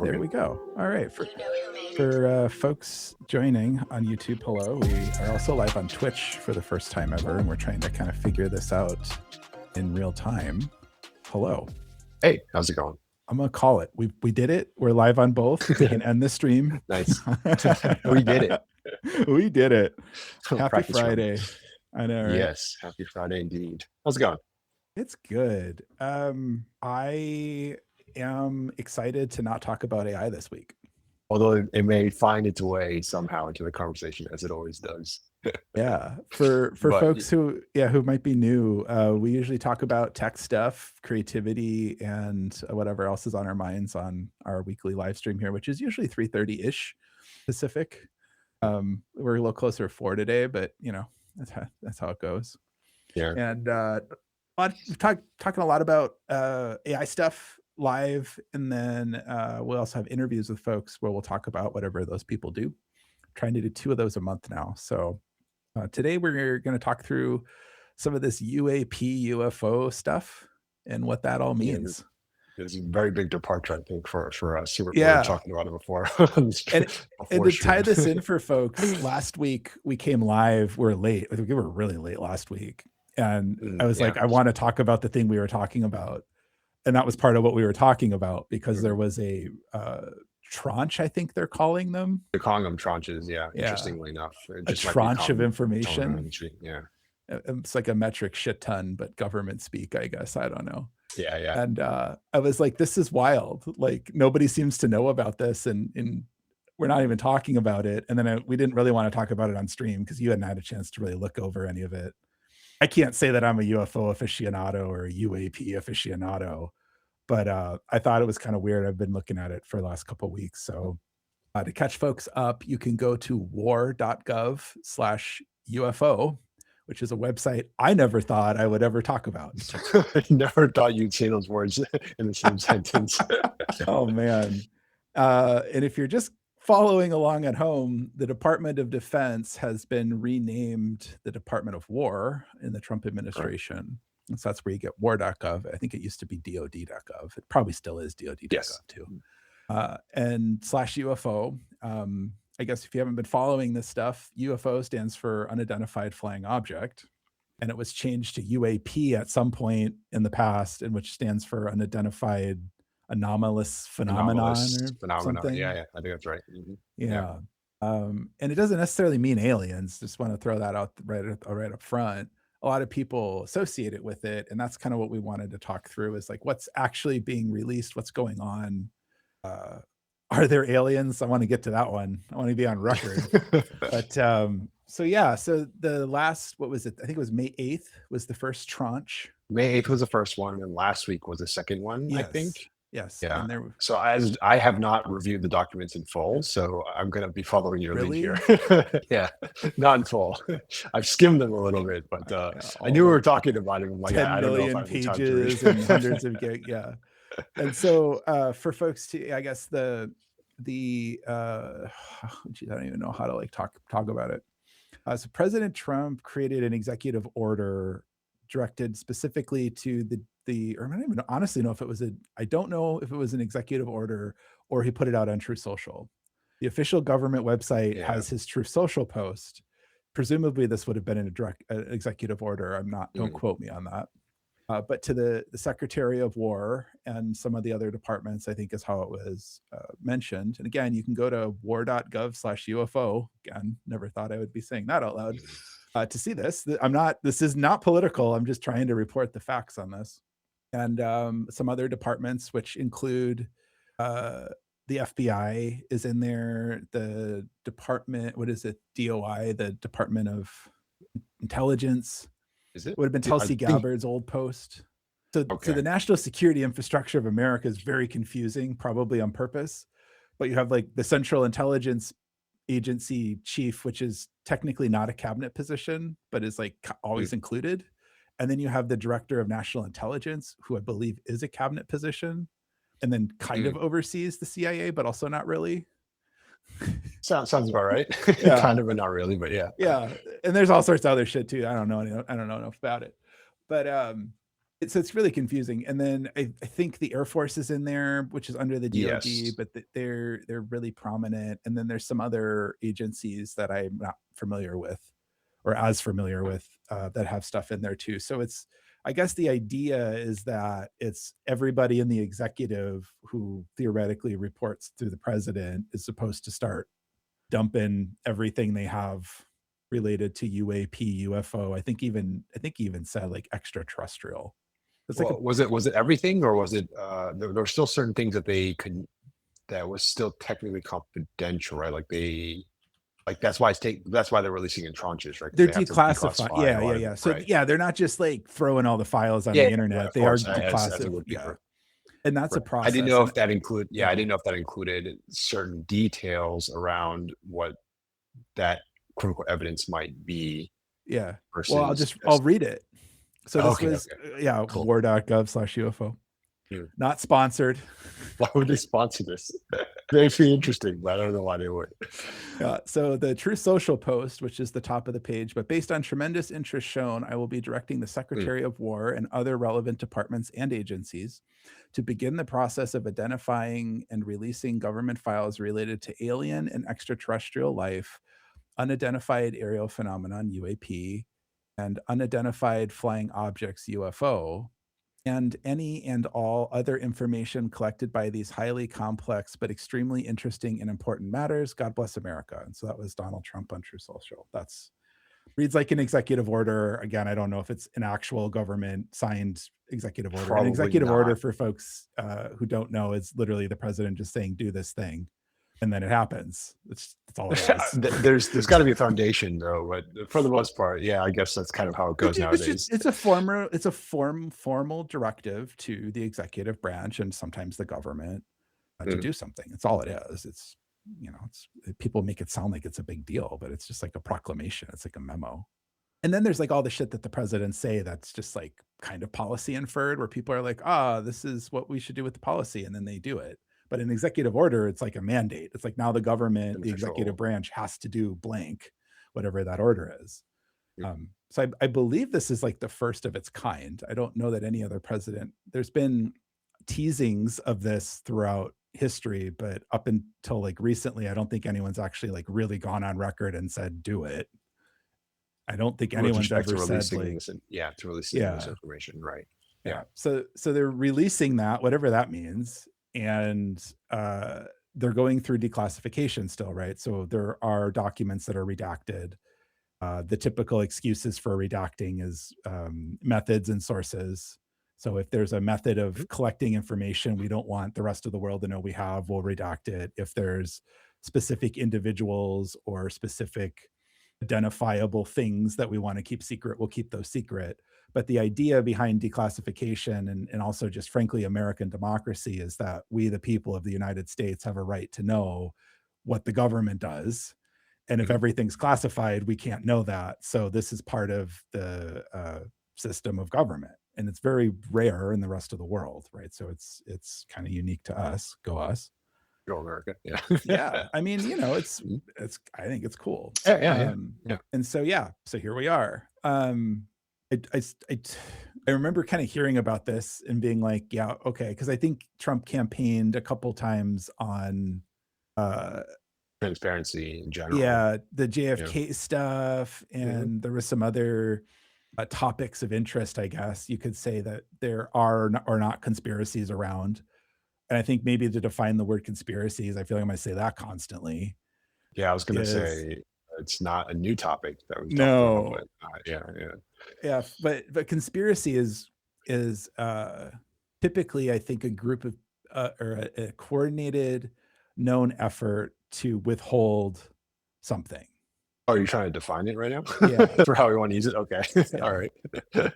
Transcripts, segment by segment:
There we go. All right. For folks joining on YouTube, hello. We are also live on Twitch for the first time ever, and we're trying to kind of figure this out in real time. Hello. Hey, how's it going? I'm gonna call it. We did it. We're live on both. We can end the stream. Nice. We did it. We did it. Happy Practice run. Friday. I know, right? Yes, happy Friday indeed. How's it going? It's good. I am excited to not talk about AI this week. Although it may find its way somehow into the conversation, as it always does. Yeah, for folks who might be new, we usually talk about tech stuff, creativity, and whatever else is on our minds on our weekly live stream here, which is usually 3:30-ish Pacific. We're a little closer to 4 today, but you know, that's how it goes. Yeah. And talking a lot about AI stuff live, and then we'll also have interviews with folks where we'll talk about whatever those people do. Trying to do 2 of those a month now. So today we're going to talk through some of this UAP UFO stuff and what that all means. It's a very big departure, I think, for us. We were talking about it before. and to tie this in for folks, last week we came live. We're late. I think we were really late last week. And I was like, I want to talk about the thing we were talking about. And that was part of what we were talking about, because there was a tranche, I think they're calling them. They're calling them tranches, yeah. Interestingly enough. A tranche of information. Yeah. It's like a metric shit ton, but government speak, I guess. I don't know. Yeah. And I was like, this is wild. Like, nobody seems to know about this, and we're not even talking about it. And then we didn't really want to talk about it on stream because you hadn't had a chance to really look over any of it. I can't say that I'm a UFO aficionado or a UAP aficionado, but I thought it was kind of weird. I've been looking at it for the last couple of weeks. So to catch folks up, you can go to war.gov/UFO, which is a website I never thought I would ever talk about. I never thought you'd say those words in the same sentence. Oh, man. And if you're just following along at home, the Department of Defense has been renamed the Department of War in the Trump administration. Right. So that's where you get war.gov. I think it used to be DOD.gov. It probably still is DOD.gov too. And /UFO. I guess if you haven't been following this stuff, UFO stands for unidentified flying object. And it was changed to UAP at some point in the past, in which stands for unidentified anomalous phenomenon. Something. Yeah, I think that's right. Mm-hmm. Yeah. And it doesn't necessarily mean aliens. Just want to throw that out right up front. A lot of people associate it with it, and that's kind of what we wanted to talk through, is like, what's actually being released, what's going on. Are there aliens? I want to get to that one. I want to be on record. But so the last, what was it? I think it was May 8th was the first tranche. May 8th was the first one, and last week was the second one, yes. I think. Yes. Yeah. So as I have not reviewed the documents in full, so I'm going to be following your lead here. Yeah, not in full. I've skimmed them a little bit, but I knew we were talking about it. I'm like, 10 million pages and hundreds of gig. Yeah. And so for folks to, I guess I don't even know how to like talk about it. So President Trump created an executive order directed specifically to or I don't even honestly know if it was I don't know if it was an executive order or he put it out on Truth Social. The official government website has his Truth Social post. Presumably this would have been an executive order. Don't quote me on that. But to the Secretary of War and some of the other departments, I think is how it was mentioned. And again, you can go to war.gov/UFO. Again, never thought I would be saying that out loud to see this. This is not political. I'm just trying to report the facts on this. And some other departments, which include the FBI is in there, the department, what is it? DOI, the Department of Intelligence. Is it? Would have been Tulsi Gabbard's old post. So the national security infrastructure of America is very confusing, probably on purpose. But you have like the Central Intelligence Agency chief, which is technically not a cabinet position, but is like always included. And then you have the Director of National Intelligence, who I believe is a cabinet position, and then kind of oversees the CIA, but also not really. Sounds about right. Yeah. Kind of, but not really, but yeah. Yeah. And there's all sorts of other shit too. I don't know enough about it. But it's really confusing. And then I think the Air Force is in there, which is under the DoD, Yes. but they're really prominent. And then there's some other agencies that I'm not familiar with or as familiar with that have stuff in there too. So it's I guess the idea is that it's everybody in the executive who theoretically reports to the president is supposed to start dumping everything they have related to UAP, UFO. I think he even said like extraterrestrial. It's like a Well, was it everything, or was it there were still certain things that they could that was still technically confidential, right? Like that's why they're releasing in tranches, right? Because they're they have to declassified. declassify a Yeah, yeah, lot of yeah. it, So right? yeah, they're not just like throwing all the files on Yeah, the yeah, right, internet. of They are course, as it declassified. would be Yeah. for And that's a right. I didn't process. know And if that include yeah, I yeah, didn't know if that included certain details around what that quote unquote evidence might be yeah. Well, versus I'll just read it. So this okay, was okay, yeah, cool. war.gov/UFO. Hmm. Not sponsored. Why would they sponsor this? Makes me interesting, but I don't know why they would. So the True Social post, which is the top of the page, but based on tremendous interest shown, I will be directing the Hmm. Secretary of War and other relevant departments and agencies to begin the process of identifying and releasing government files related to alien and extraterrestrial life, unidentified aerial phenomenon UAP, and unidentified flying objects UFO, and any and all other information collected by these highly complex but extremely interesting and important matters. God bless America. And so that was Donald Trump on True Social. That's reads like an executive order. Again, I don't know if it's an actual government signed executive order. An Probably executive order, not. for folks who don't know, is literally the president just saying, do this thing. And then it happens. That's all it is. There's got to be a foundation though, but for the most part, yeah, I guess that's kind of how it goes It's just nowadays. formal directive to the executive branch and sometimes the government to Mhm. do something. It's all it is. It's it's people make it sound like it's a big deal, but it's just like a proclamation. It's like a memo. And then there's like all the shit that the presidents say that's just like kind of policy inferred, where people are like, ah, this is what we should do with the policy, and then they do it. But an executive order, it's like a mandate. It's like now the government, An the executive official. branch has to do blank, whatever that order is. Mm. So I believe this is like the first of its kind. I don't know that any other president. There's been teasings of this throughout history, but up until like recently, I don't think anyone's actually like really gone on record and said do it. I don't think With anyone's respect ever to said releasing like, this, yeah, to releasing this yeah, information, right? Yeah. yeah. So they're releasing that, whatever that means, and they're going through declassification still, right? So there are documents that are redacted. The typical excuses for redacting is methods and sources. So if there's a method Mhm. of collecting information we don't want the rest of the world to know we have, we'll redact it. If there's specific individuals or specific identifiable things that we want to keep secret, we'll keep those secret. But the idea behind declassification and also just frankly American democracy is that we, the people of the United States, have a right to know what the government does, and if Mhm. everything's classified, we can't know that. So this is part of the system of government, and it's very rare in the rest of the world, right? So it's kind of unique to us. Go us. Go America. Yeah. Yeah, I mean, Mhm. it's I think it's cool. Yeah, yeah, yeah, yeah. And so yeah, so here we are. I I s- I t- I remember kind of hearing about this and being like, yeah, okay, because I think Trump campaigned a couple times on uh Transparency in general. yeah, the Yeah. JFK stuff, Mhm. and there was some other, topics of interest, I guess you could say, that there are or not conspiracies around, and I think maybe to define the word conspiracies, I feel like I'm gonna say that constantly, Yeah, I was gonna is say it's not a new topic that we talked about, no. but yeah, yeah. Yeah, but conspiracy is, typically, I think, a group of, or a coordinated, known effort to withhold something. Oh, you're trying to define it right now Yeah, for how we want to use it? Okay, all yeah. right.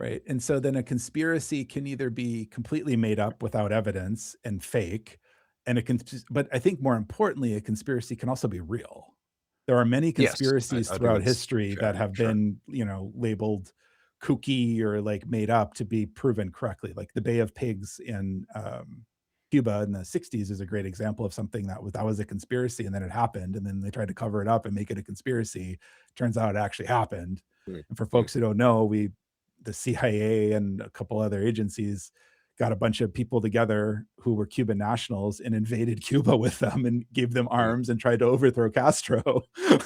Right. And so then a conspiracy can either be completely made up without evidence and fake, and but I think more importantly, a conspiracy can also be real. There are many Yes, conspiracies I think throughout that's history that fair. have Sure. been, labeled kooky or like made up to be proven correctly. Like the Bay of Pigs in Cuba in the 60s is a great example of something that was a conspiracy, and then it happened, and then they tried to cover it up and make it a conspiracy. Turns out it actually happened. Mm, And for mm. folks who don't know, we the CIA and a couple other agencies got a bunch of people together who were Cuban nationals and invaded Cuba with them and gave them Mm, arms and tried to overthrow Castro.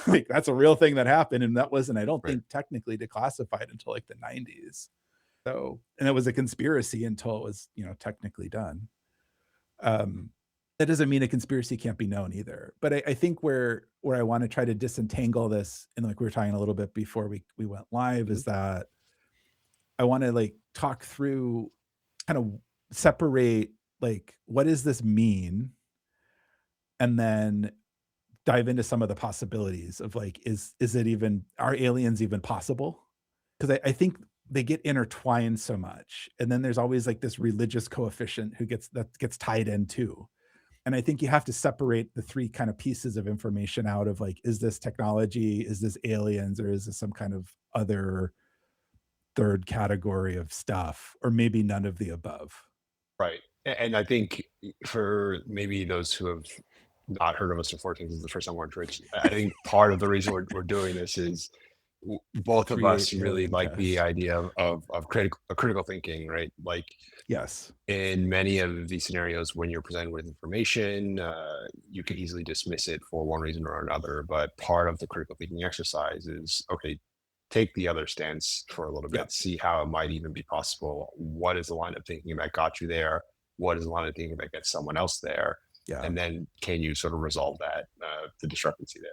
Like that's a real thing that happened, and that wasn't, I don't right. think, technically declassified until like the 90s. So, and it was a conspiracy until it was, technically done. Um, that doesn't mean a conspiracy can't be known either. But I think where I want to try to disentangle this, and like we were talking a little bit before we went live, Mhm. is that I want to like talk through, kind of separate like what does this mean, and then dive into some of the possibilities of like is it even, are aliens even possible? Because I think they get intertwined so much, and then there's always like this religious coefficient that gets tied in too. And I think you have to separate the three kind of pieces of information out of like, is this technology, is this aliens, or is this some kind of other third category of stuff, or maybe none of the above. Right. And I think for maybe those who have not heard of us before, because this is the first time we're on Twitch, I think part of the reason we're doing this is both of Create us really alien like the tests. idea of critical thinking, right? Like Yes. in many of these scenarios, when you're presented with information, you could easily dismiss it for one reason or another. But part of the critical thinking exercise is okay, take the other stance for a little Yeah. bit, see how it might even be possible. What is the line of thinking that got you there? What is the line of thinking that gets someone else there? Yeah. And then can you sort of resolve that, the discrepancy there?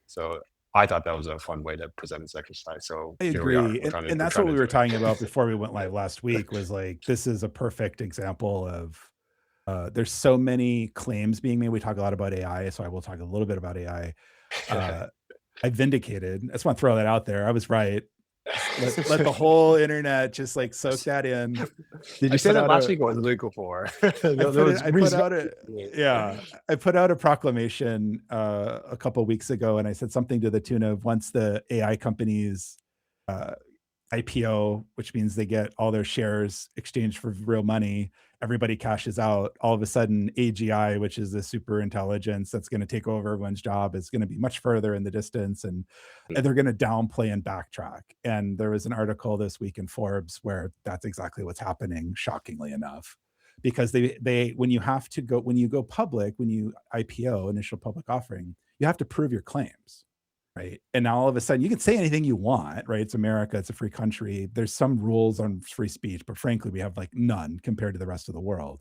So I thought that was a fun way to present this exercise. So I here we are. agree. And We're that's trying what to we do were talking about it. before we went Yeah. live last week, was like, this is a perfect example of, there's so many claims being made. We talk a lot about AI, so I will talk a little bit about AI. I vindicated. I just want to throw that out there. I was right. Let the whole internet just like soak that in. Did I you say put that out last a week or was it the week before? There was I put reason. out a yeah, I put out a proclamation a couple weeks ago, and I said something to the tune of, once the AI companies uh, IPO, which means they get all their shares exchanged for real money, everybody cashes out. All of a sudden, AGI, which is the super intelligence that's going to take over everyone's job, is going to be much further in the distance, and they're going to downplay and backtrack. And there was an article this week in Forbes where that's exactly what's happening, shockingly enough, because they when you have to go when you go public, when you IPO, initial public offering, you have to prove your claims. Right. And now all of a sudden you can say anything you want, right? It's America, it's a free country. There's some rules on free speech, but frankly, we have like none compared to the rest of the world.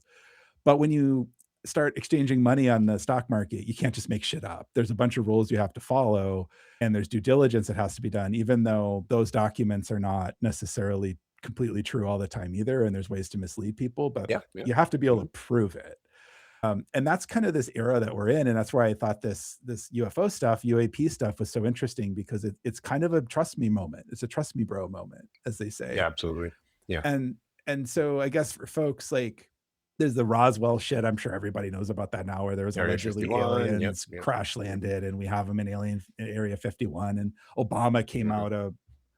But when you start exchanging money on the stock market, you can't just make shit up. There's a bunch of rules you have to follow, and there's due diligence that has to be done, even though those documents are not necessarily completely true all the time either. And there's ways to mislead people, but Yeah, yeah. you have to be able to Mhm. prove it. And that's kind of this era that we're in, and that's why I thought this UFO stuff, UAP stuff, was so interesting, because it's kind of a trust me moment. It's a trust me bro moment, as they Yeah, say. absolutely. Yeah. And so I guess for folks, like, there's the Roswell shit. I'm sure everybody knows about that now, where there was Area allegedly 51. Yep, aliens yep. crash Mhm, landed, and we have them in Area 51. And Obama came mhm. out a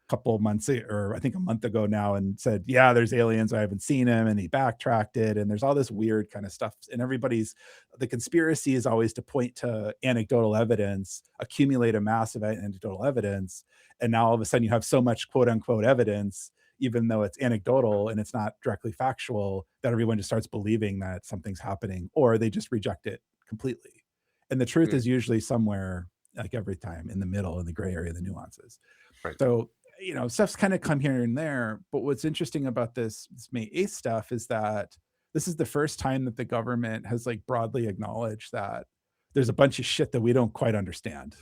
couple months or I think a month ago now, and said, yeah, there's aliens, I haven't seen him, and he backtracked it, and there's all this weird kind of stuff. And everybody's, the conspiracy is always to point to anecdotal evidence, accumulate a massive anecdotal evidence, and now all of a sudden you have so much quote unquote evidence, even though it's anecdotal and it's not directly factual, that everyone just starts believing that something's happening, or they just reject it completely. And the truth Mm, is usually somewhere, like every time, in the middle, in the gray area, the nuances. right. So, stuff's kind of come here and there. But what's interesting about this May 8th stuff is that this is the first time that the government has like broadly acknowledged that there's a bunch of shit that we don't quite understand.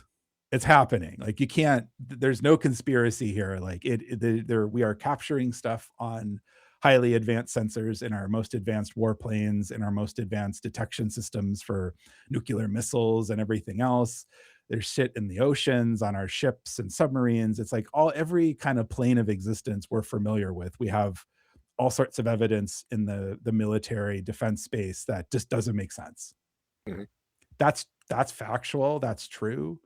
It's happening. Like, you can't, there's no conspiracy here. Like, there, we are capturing stuff on highly advanced sensors in our most advanced warplanes, in our most advanced detection systems for nuclear missiles and everything else. There's shit in the oceans, on our ships and submarines. It's like every kind of plane of existence we're familiar with. We have all sorts of evidence in the military defense space that just doesn't make sense. Mhm. That's factual, that's true.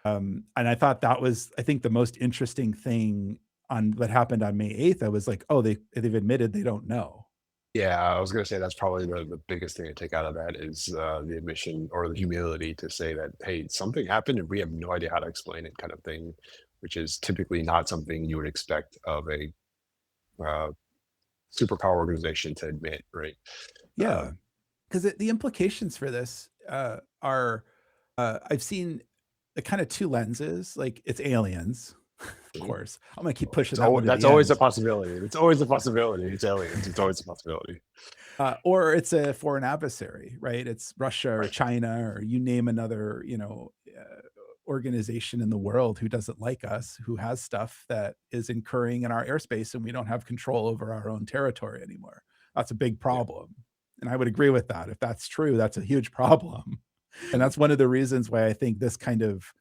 And I thought that was, I think, the most interesting thing on what happened on May 8th. I was like, oh, they've admitted they don't know. Yeah, I was gonna say that's probably the biggest thing to take out of that is, the admission or the humility to say that, "Hey, something happened and we have no idea how to explain it," kind of thing, which is typically not something you would expect of a superpower organization to admit, right? Yeah, Um, because the implications for this are I've seen the kind of two lenses. Like it's aliens, of mhm. course. I'm gonna keep It's pushing that always one to that's the always a end. possibility. It's always a possibility. It's aliens. It's always a possibility. Or it's a foreign adversary, right? It's Russia or Right. China or you name another, organization in the world who doesn't like us, who has stuff that is incurring in our airspace, and we don't have control over our own territory anymore. That's a big Yeah. problem. And I would agree with that. If that's true, that's a huge problem. And Mhm. that's one of the reasons why I think this kind of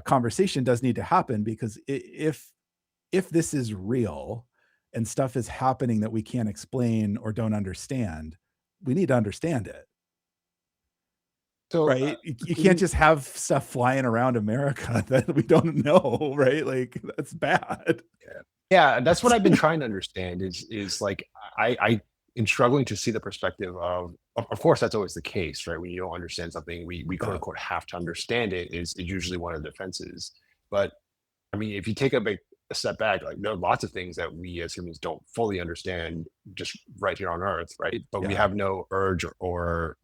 conversation does need to happen because if this is real and stuff is happening that we can't explain or don't understand, we need to understand it, So, right? You can can't you just have stuff flying around America that we don't know, right? Like that's bad. Yeah. Yeah, that's what I've been trying to understand is like I am struggling to see the perspective of course that's always the case, right? When you don't understand something, we quote Yeah, unquote have to understand it is usually one of the defenses. But I mean, if you take a step back, like there are lots of things that we as humans don't fully understand just right here on Earth, right? But we yeah, have no urge or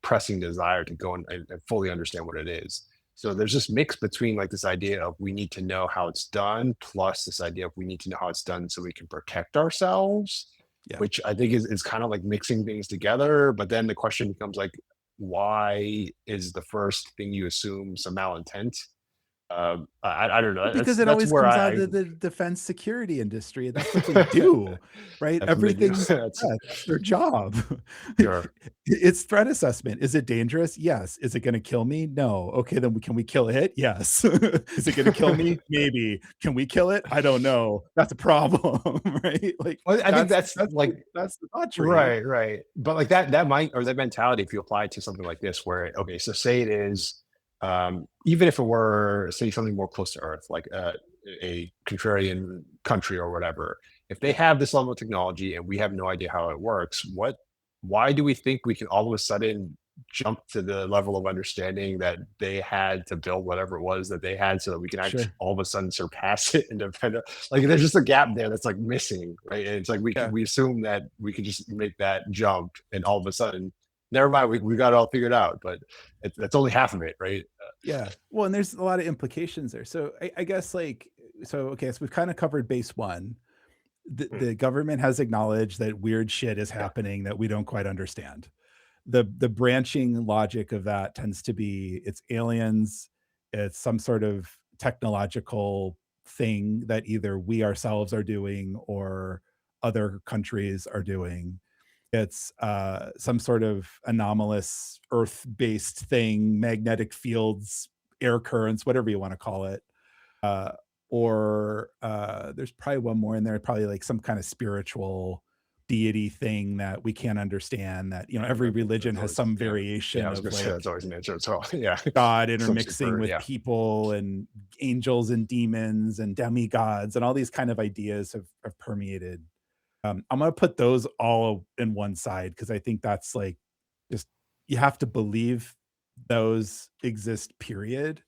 pressing desire to go and fully understand what it is. So there's this mix between like this idea of we need to know how it's done, plus this idea of we need to know how it's done so we can protect ourselves, yeah. which I think is kind of like mixing things together. But then the question becomes like, why is the first thing you assume some malintent? I don't know. Because it That's always where comes out I of the defense security industry. That's what they do, right? that's what they do. Everything's That's threat. That's their job. sure. It's threat assessment. Is it dangerous? Yes. Is it gonna kill me? No. Okay, then can we kill it? Yes. Is it gonna kill me? Maybe. Can we kill it? I don't know. That's a problem, right? Like, Well, I think that's like that's the thought tree. right, right. But like that might or that mentality, if you apply it to something like this, where okay, so say it is, even if it were say something more close to Earth, like a contrarian country or whatever, if they Yeah, have this level of technology and we have no idea how it works, why do we think we can all of a sudden jump to the level of understanding that they had to build whatever it was that they had so that we can actually sure. all of a sudden surpass it and depend like there's just a gap there that's like missing, right? And it's like Yeah, we assume that we can just make that jump, and all of a sudden, never mind, we got it all figured out, but that's only half of it, right? yeah. Well, and there's a lot of implications there. So I guess like okay, so we've kind of covered base one. Mm, The government has acknowledged that weird shit is yeah, happening that we don't quite understand. The branching logic of that tends to be it's aliens, it's some sort of technological thing that either we ourselves are doing or other countries are doing. It's some sort of anomalous earth-based thing, magnetic fields, air currents, whatever you want to call it. Uh, or there's probably one more in there, probably like some kind of spiritual deity thing that we can't understand. That every religion that's has always some yeah. Yeah, I variation was of gonna say that's like always an answer as well. Yeah. God Some intermixing super, with yeah. people and angels and demons and demigods and all these kind of ideas have permeated. I'm gonna put those all in one side because I think that's like just you have to believe those exist, period.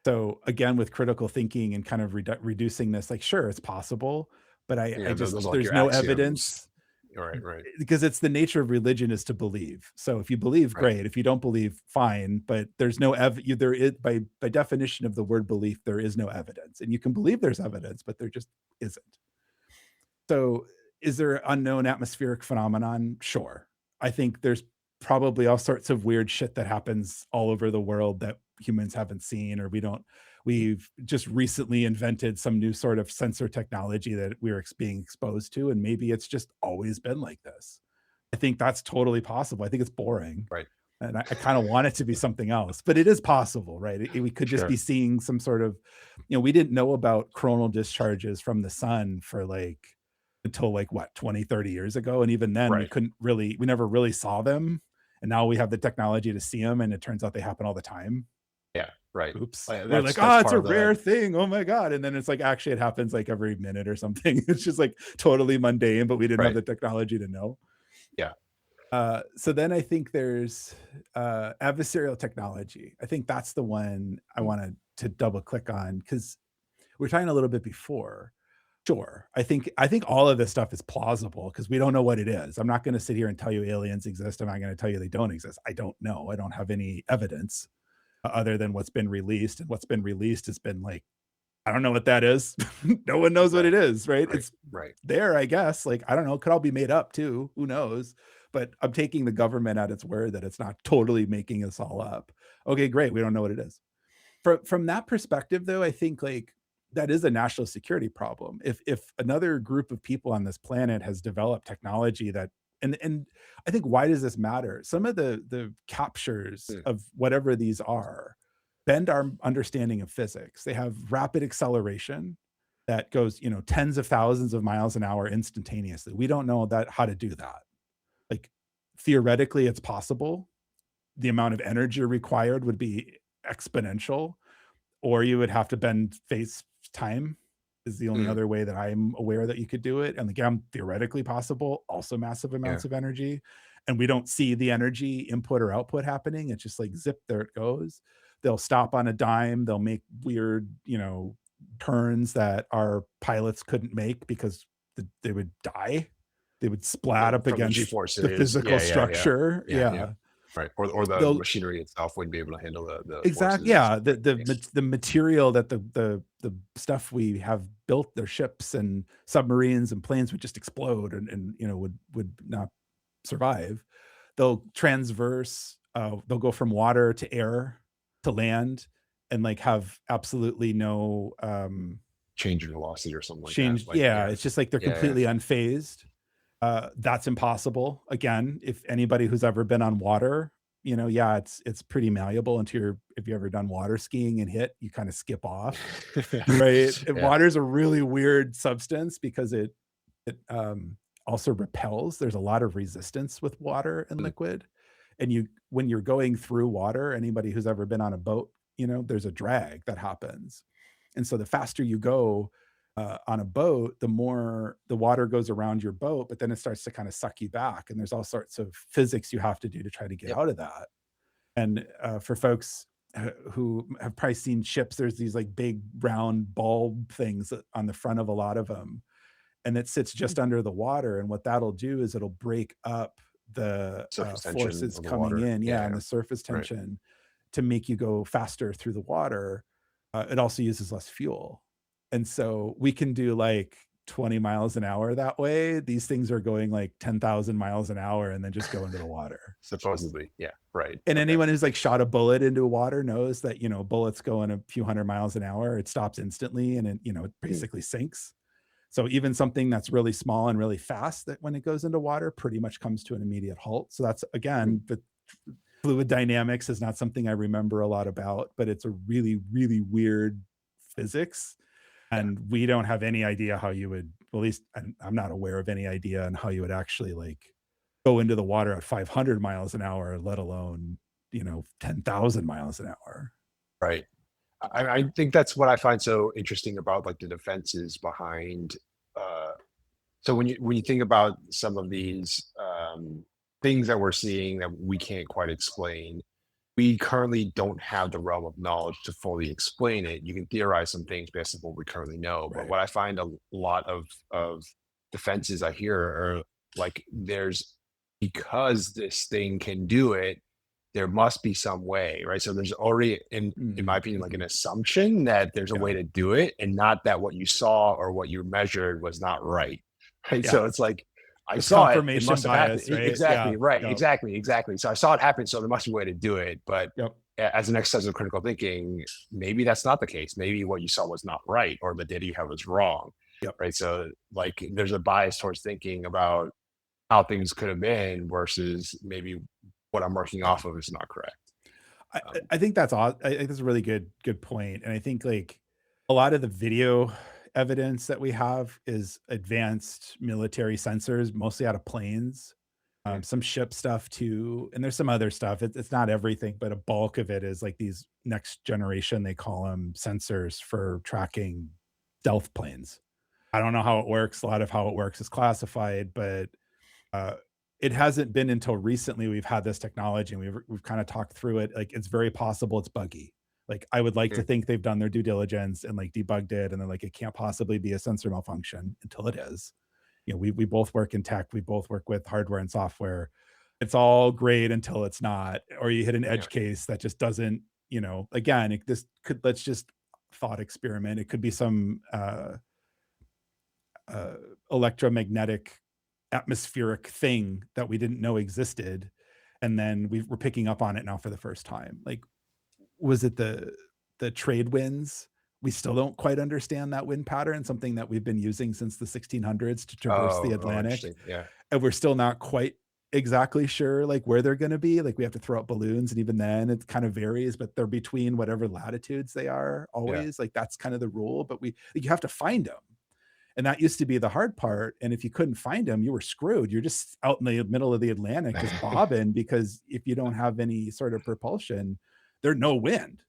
So again, with critical thinking and kind of reducing this, like, sure, it's possible, but I Yeah, just those are like there's your no axioms. evidence Right, right, because it's the nature of religion is to believe. So if you believe, right, great. If you don't believe, fine. But there's no there is by definition of the word belief, there is no evidence. And you can believe there's evidence, but there just isn't. So, is there unknown atmospheric phenomenon? Sure. I think there's probably all sorts of weird shit that happens all over the world that humans haven't seen or we've just recently invented some new sort of sensor technology that we're being exposed to, and maybe it's just always been like this. I think that's totally possible. I think it's boring, right. and I kinda want it to be something else, but it is possible, right? We could just be Sure. seeing some sort of we didn't know about coronal discharges from the sun for, like until, like, what, 20, 30 years ago, and even then, Right. we never really saw them, and now we have the technology to see them, and it turns out they happen all the time. Yeah, right. Oops. We're like, That's "Oh, it's part a of the rare thing. Oh my god," and then it's like, actually, it happens, like, every minute or something. It's just, like, totally mundane, but we didn't have right. the technology to know. Yeah. So then I think there's adversarial technology. I think that's the one I Mm, wanted to double click on because we are talking a little bit before. Sure. I think all of this stuff is plausible because we don't know what it is. I'm not gonna sit here and tell you aliens exist. I'm not gonna tell you they don't exist. I don't know. I don't have any evidence other than what's been released, and what's been released has been like, I don't know what that is. No one knows what Right, it is, right? right, It's right. there, I guess. Like, I don't know, it could all be made up too. Who knows? But I'm taking the government at its word that it's not totally making this all up. Okay, great. We don't know what it is. From that perspective, though, I think like that is a national security problem. If another group of people on this planet has developed technology that and I think why does this matter? Some of the captures Mm, of whatever these are bend our understanding of physics. They have rapid acceleration that goes, tens of thousands of miles an hour instantaneously. We don't know that how to do that. Like theoretically, it's possible. The amount of energy required would be exponential, or you would have to bend face time is the only mm, other way that I'm aware that you could do it. And again, theoretically possible, also massive yeah. amounts of energy. And we don't see the energy input or output happening. It's just like zip, there it goes. They'll stop on a dime. They'll make weird, turns that our pilots couldn't make because they would die. They would splat up From the against the G-forces. physical Yeah, yeah, yeah. structure. Yeah, yeah. Yeah. Right, or the They'll machinery itself wouldn't be able to handle the Exact forces. yeah, Right, the material that the stuff we have built, their ships and submarines and planes would just explode and would not survive. They'll transverse, they'll go from water to air to land and, like, have absolutely no, change in velocity or something like that, change like, yeah, yeah. it's just like they're Yeah, yeah. completely unfazed. That's impossible. Again, if anybody who's ever been on water, yeah, it's pretty malleable until if you ever done water skiing and hit, you kind of skip off, right? And Yeah. water is a really weird substance because it also repels. There's a lot of resistance with water and Mm, liquid. And when you're going through water, anybody who's ever been on a boat, there's a drag that happens. And so the faster you go on a boat, the more the water goes around your boat, but then it starts to kind of suck you back. And there's all sorts of physics you have to do to try to get yep. out of that. And for folks who have probably seen ships, there's these like big round bulb things on the front of a lot of them, and it sits just under the water. And what that'll do is it'll break up the Surface tension forces of the coming water. in, Yeah, yeah, and yeah. the surface Right. tension to make you go faster through the water. It also uses less fuel. And so we can do like 20 miles an hour that way. These things are going like 10,000 miles an hour and then just go into the water. Supposedly, yeah, right, And okay. anyone who's like shot a bullet into water knows that, bullets going a few hundred miles an hour, it stops instantly and it Mm, basically sinks. So even something that's really small and really fast that when it goes into water pretty much comes to an immediate halt. So that's mm, again, the fluid dynamics is not something I remember a lot about, but it's a really, really weird physics. yeah. And we don't have any idea how you would, well, at least I'm not aware of any idea on how you would actually like go into the water at 500 miles an hour, let alone, 10,000 miles an hour. Right. I think that's what I find so interesting about, like, the defenses behind, uh so when you think about some of these, things that we're seeing that we can't quite explain, we currently don't have the realm of knowledge to fully explain it. You can theorize some things based on what we currently know, but Right. what I find a lot of defenses I hear are like, there's because this thing can do it, there must be some way, right? So there's already, in my Mhm, opinion, like an mhm. assumption that there's a way Yeah. to do it, and not that what you saw or what you measured was not right. Right. Yeah. So it's like, I The saw it, it confirmation must have happened. bias, right? Exactly, Yeah. right. Yep. Exactly, exactly. So I saw it happen, so there must be a way to do it. But Yep. as an exercise of critical thinking, maybe that's not the case. Maybe what you saw was not right, or the data you have was wrong. Yep. Right. So like, there's a bias towards thinking about how things could have been versus maybe what I'm working Yeah. off of is not correct. I I Um, I think that's I think that's a really good point, and I think, like, a lot of the video evidence that we have is advanced military sensors, mostly out of planes, mm, some ship stuff too, and there's some other stuff. It's not everything, but a bulk of it is, like, these next generation, they call them sensors for tracking stealth planes. I don't know how it works. A lot of how it works is classified, but uh, it hasn't been until recently we've had this technology and we've kind of talked through it. Like it's very possible it's buggy. Like, I would like to Mm. think they've done their due diligence and like debugged it, and then like it can't possibly be a sensor malfunction until it is. You know, we both work in tech, we both work with hardware and software. It's all great until it's not, or you hit an Yeah. edge case that just doesn't, you know, again, this could, let's just thought experiment. It could be some uh, electromagnetic atmospheric thing that we didn't know existed, and then we're picking up on it now for the first time. Like, was it the trade winds? We still don't quite understand that wind pattern, something that we've been using since the 1600s to traverse the Oh, Atlantic, interesting. Yeah. and we're still not quite exactly sure like where they're going to be. Like, we have to throw out balloons, and even then it kind of varies, but they're between whatever latitudes they are Yeah. always. Like, that's kind of the rule, but you have to find them, and that used to be the hard part. And if you couldn't find them, you were screwed. You're just out in the middle of the Atlantic, just bobbing, because if you don't have any sort of propulsion, there's no wind.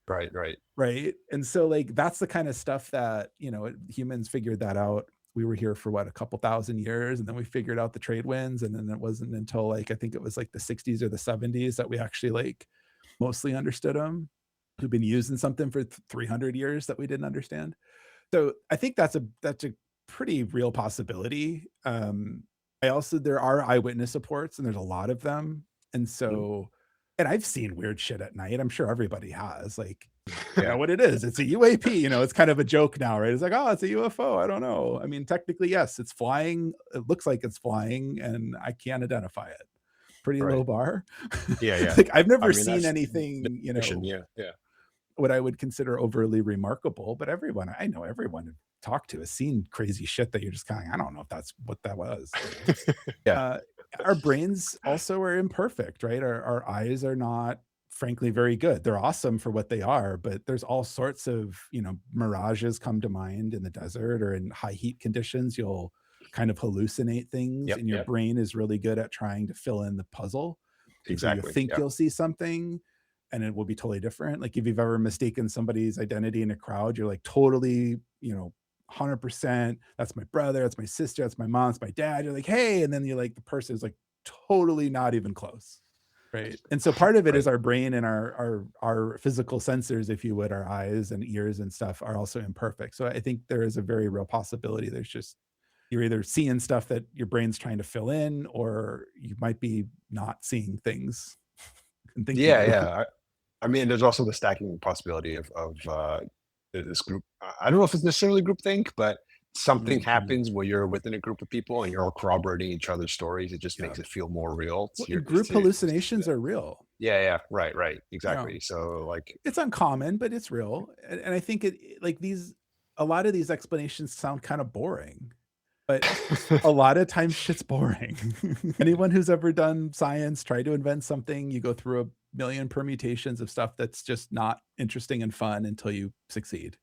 Right. Right. Right. And so, like, that's the kind of stuff that, you know, humans figured that out. We were here for what, a couple thousand years, and then we figured out the trade winds. And then it wasn't until like, I think it was like the 60s or the 70s that we actually like mostly understood them. We've been using something for 300 years that we didn't understand. So I think that's a pretty real possibility. I also, there are eyewitness reports, and there's a lot of them, and Mhm. so, and I've seen weird shit at night. I'm sure everybody has. Like, I don't know Yeah. what it is. It's a UAP. You know, it's kind of a joke now, right? It's like, oh, it's a UFO. I don't know. I mean, technically, yes, it's flying. It looks like it's flying, and I can't identify it. Pretty low Right. bar. Yeah. Yeah. Like, I've I never mean, seen that's anything, you fiction. know, Yeah. Yeah. what I would consider overly remarkable, but everyone I know, everyone I've talked to has seen crazy shit that you're just kind of, I don't know if that's what that was, you know? Yeah. Uh, our brains also are imperfect, right? Our eyes are not, frankly, very good. They're awesome for what they are, but there's all sorts of, you know, mirages come to mind in the desert or in high heat conditions. You'll kind of hallucinate things, Yep. and your Yep. brain is really good at trying to fill in the puzzle. And so you Exactly. think Yeah. you'll see something, and it will be totally different. Like, if you've ever mistaken somebody's identity in a crowd, you're like totally, you know, 100%, that's my brother, that's my sister, that's my mom, that's my dad. You're like, hey, and then you're like, the person is like totally not even close. Right. And so part of it Right. is our brain and our physical sensors, if you would, our eyes and ears and stuff are also imperfect. So I think there is a very real possibility. There's just, you're either seeing stuff that your brain's trying to fill in, or you might be not seeing things and think you Yeah. do. Yeah. I mean, there's also the stacking possibility of this group. I don't know if it's necessarily groupthink, but something Mhm. happens where you're within a group of people and you're all corroborating each other's stories. It just Yeah. makes it feel more real. Well, To your, group to see hallucinations that. are real. Yeah, yeah, right, right, Yeah. exactly. So like, It's uncommon, but it's real. And I think like these, a lot of these explanations sound kind of boring, but a lot of times shit's boring. Anyone who's ever done science, tried to invent something, you go through a million permutations of stuff that's just not interesting and fun until you succeed.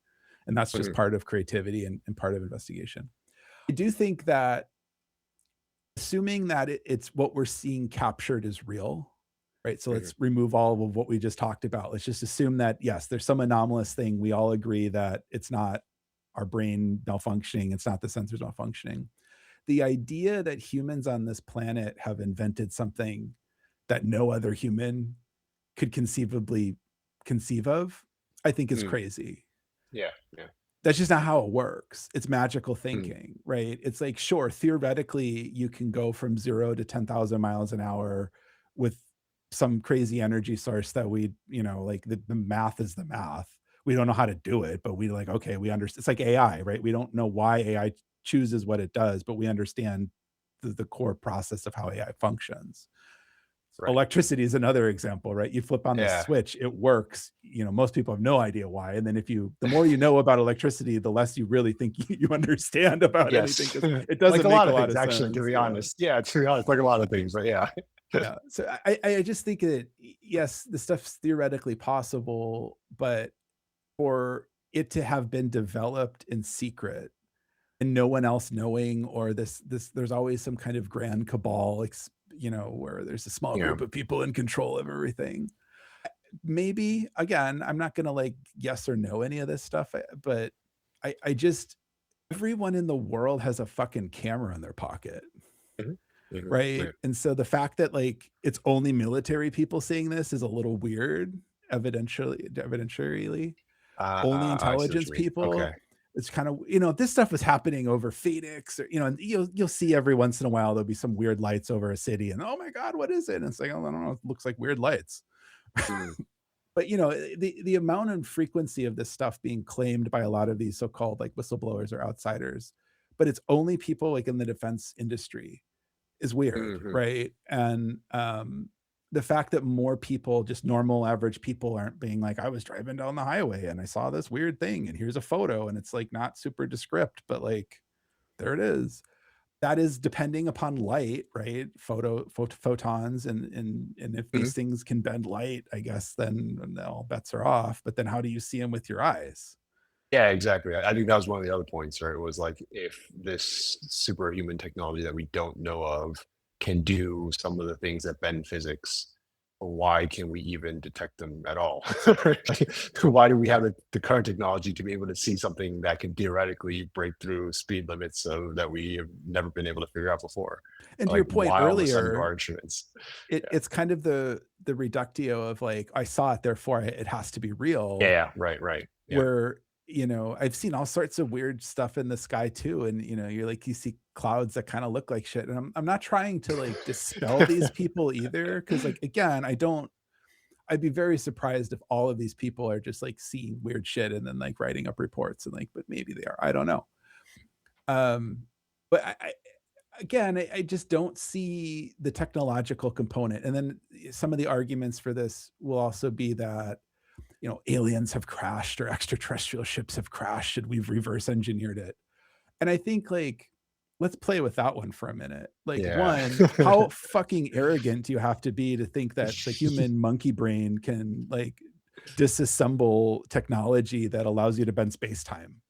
And that's just mhm, part of creativity and part of investigation. I do think that, assuming that it's what we're seeing captured is real, right? So mhm, let's remove all of what we just talked about. Let's just assume that, yes, there's some anomalous thing. We all agree that it's not our brain malfunctioning, it's not the sensors malfunctioning. The idea that humans on this planet have invented something that no other human could conceivably conceive of, I think is mm, crazy. yeah, yeah, That's just not how it works. It's magical mm, thinking, right? It's like, sure, theoretically, you can go from 0 to 10,000 miles an hour with some crazy energy source that we, you know, like the math is the math. We don't know how to do it, but we like, okay, we understand. It's like AI, right? We don't know why AI chooses what it does, but we understand the core process of how AI functions. right, Electricity is another example, right? You flip on the yeah, switch, it works. You know, most people have no idea why. And then the more you know about electricity, the less you really think you understand about anything, yes, because it like doesn't a make lot a of lot things of actually. To sense. be Yeah. honest, yeah, to be honest, like a lot of things, but yeah, Yeah. So I just think that, yes, the stuff's theoretically possible, but for it to have been developed in secret and no one else knowing, or this there's always some kind of grand cabal, you know, where there's a small yeah, group of people in control of everything. Maybe, again, I'm not gonna like yes or no any of this stuff, but I just, everyone in the world has a fucking camera in their pocket, mhm, mhm, right? yeah, And so the fact that like it's only military people seeing this is a little weird. evidentially only I see what intelligence you mean. Okay. people. It's kind of, this stuff was happening over Phoenix, or, and you'll see every once in a while there'll be some weird lights over a city, and oh my god, what is it? And it's like, oh, I don't know, it looks like weird lights. Mm, But the amount and frequency of this stuff being claimed by a lot of these so-called like whistleblowers or outsiders, but it's only people like in the defense industry is weird, mhm. right? And the fact that more people, just normal average people, aren't being like, I was driving down the highway and I saw this weird thing and here's a photo, and it's like not super descript, but like there it is. That is depending upon light, right? Photons, and if these Mhm. things can bend light, I guess then all bets are off. But then how do you see them with your eyes? Yeah, exactly. I think that was one of the other points, right? It was like if this superhuman technology that we don't know of can do some of the things that bend physics, why can we even detect them at all? Like, why do we have the current technology to be able to see something that can theoretically break through speed limits that we have never been able to figure out before? And to your Like, point why all of a sudden do our earlier, instruments? Yeah. it's kind of the reductio of like, I saw it, therefore it has to be Yeah, real. yeah, right, right. Yeah. Where, I've seen all sorts of weird stuff in the sky too, and, you're like, you see clouds that kinda look like shit, and I'm not trying to, like, dispel these people either, because like, again, I'd be very surprised if all of these people are just, like, seeing weird shit and then, like, writing up reports and, like, but maybe they are, I don't know. Um, but I again, I just don't see the technological component, and then some of the arguments for this will also be that aliens have crashed or extraterrestrial ships have crashed and we've reverse engineered it. And I think like, let's play with that one for a minute. Like, Yeah. one, how fucking arrogant do you have to be to think that the human monkey brain can like disassemble technology that allows you to bend space time?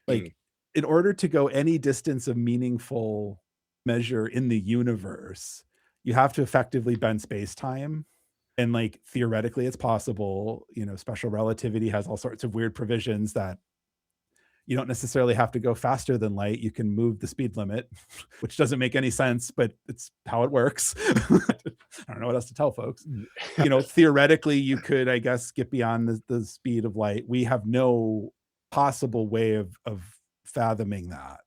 Mm, Like, in order to go any distance of meaningful measure in the universe, you have to effectively bend space time, and like theoretically it's possible. Special relativity has all sorts of weird provisions that you don't necessarily have to go faster than light, you can move the speed limit, which doesn't make any sense, but it's how it works. I don't know what else to tell folks. mm. Theoretically you could, I guess, get beyond the speed of light. We have no possible way of fathoming that,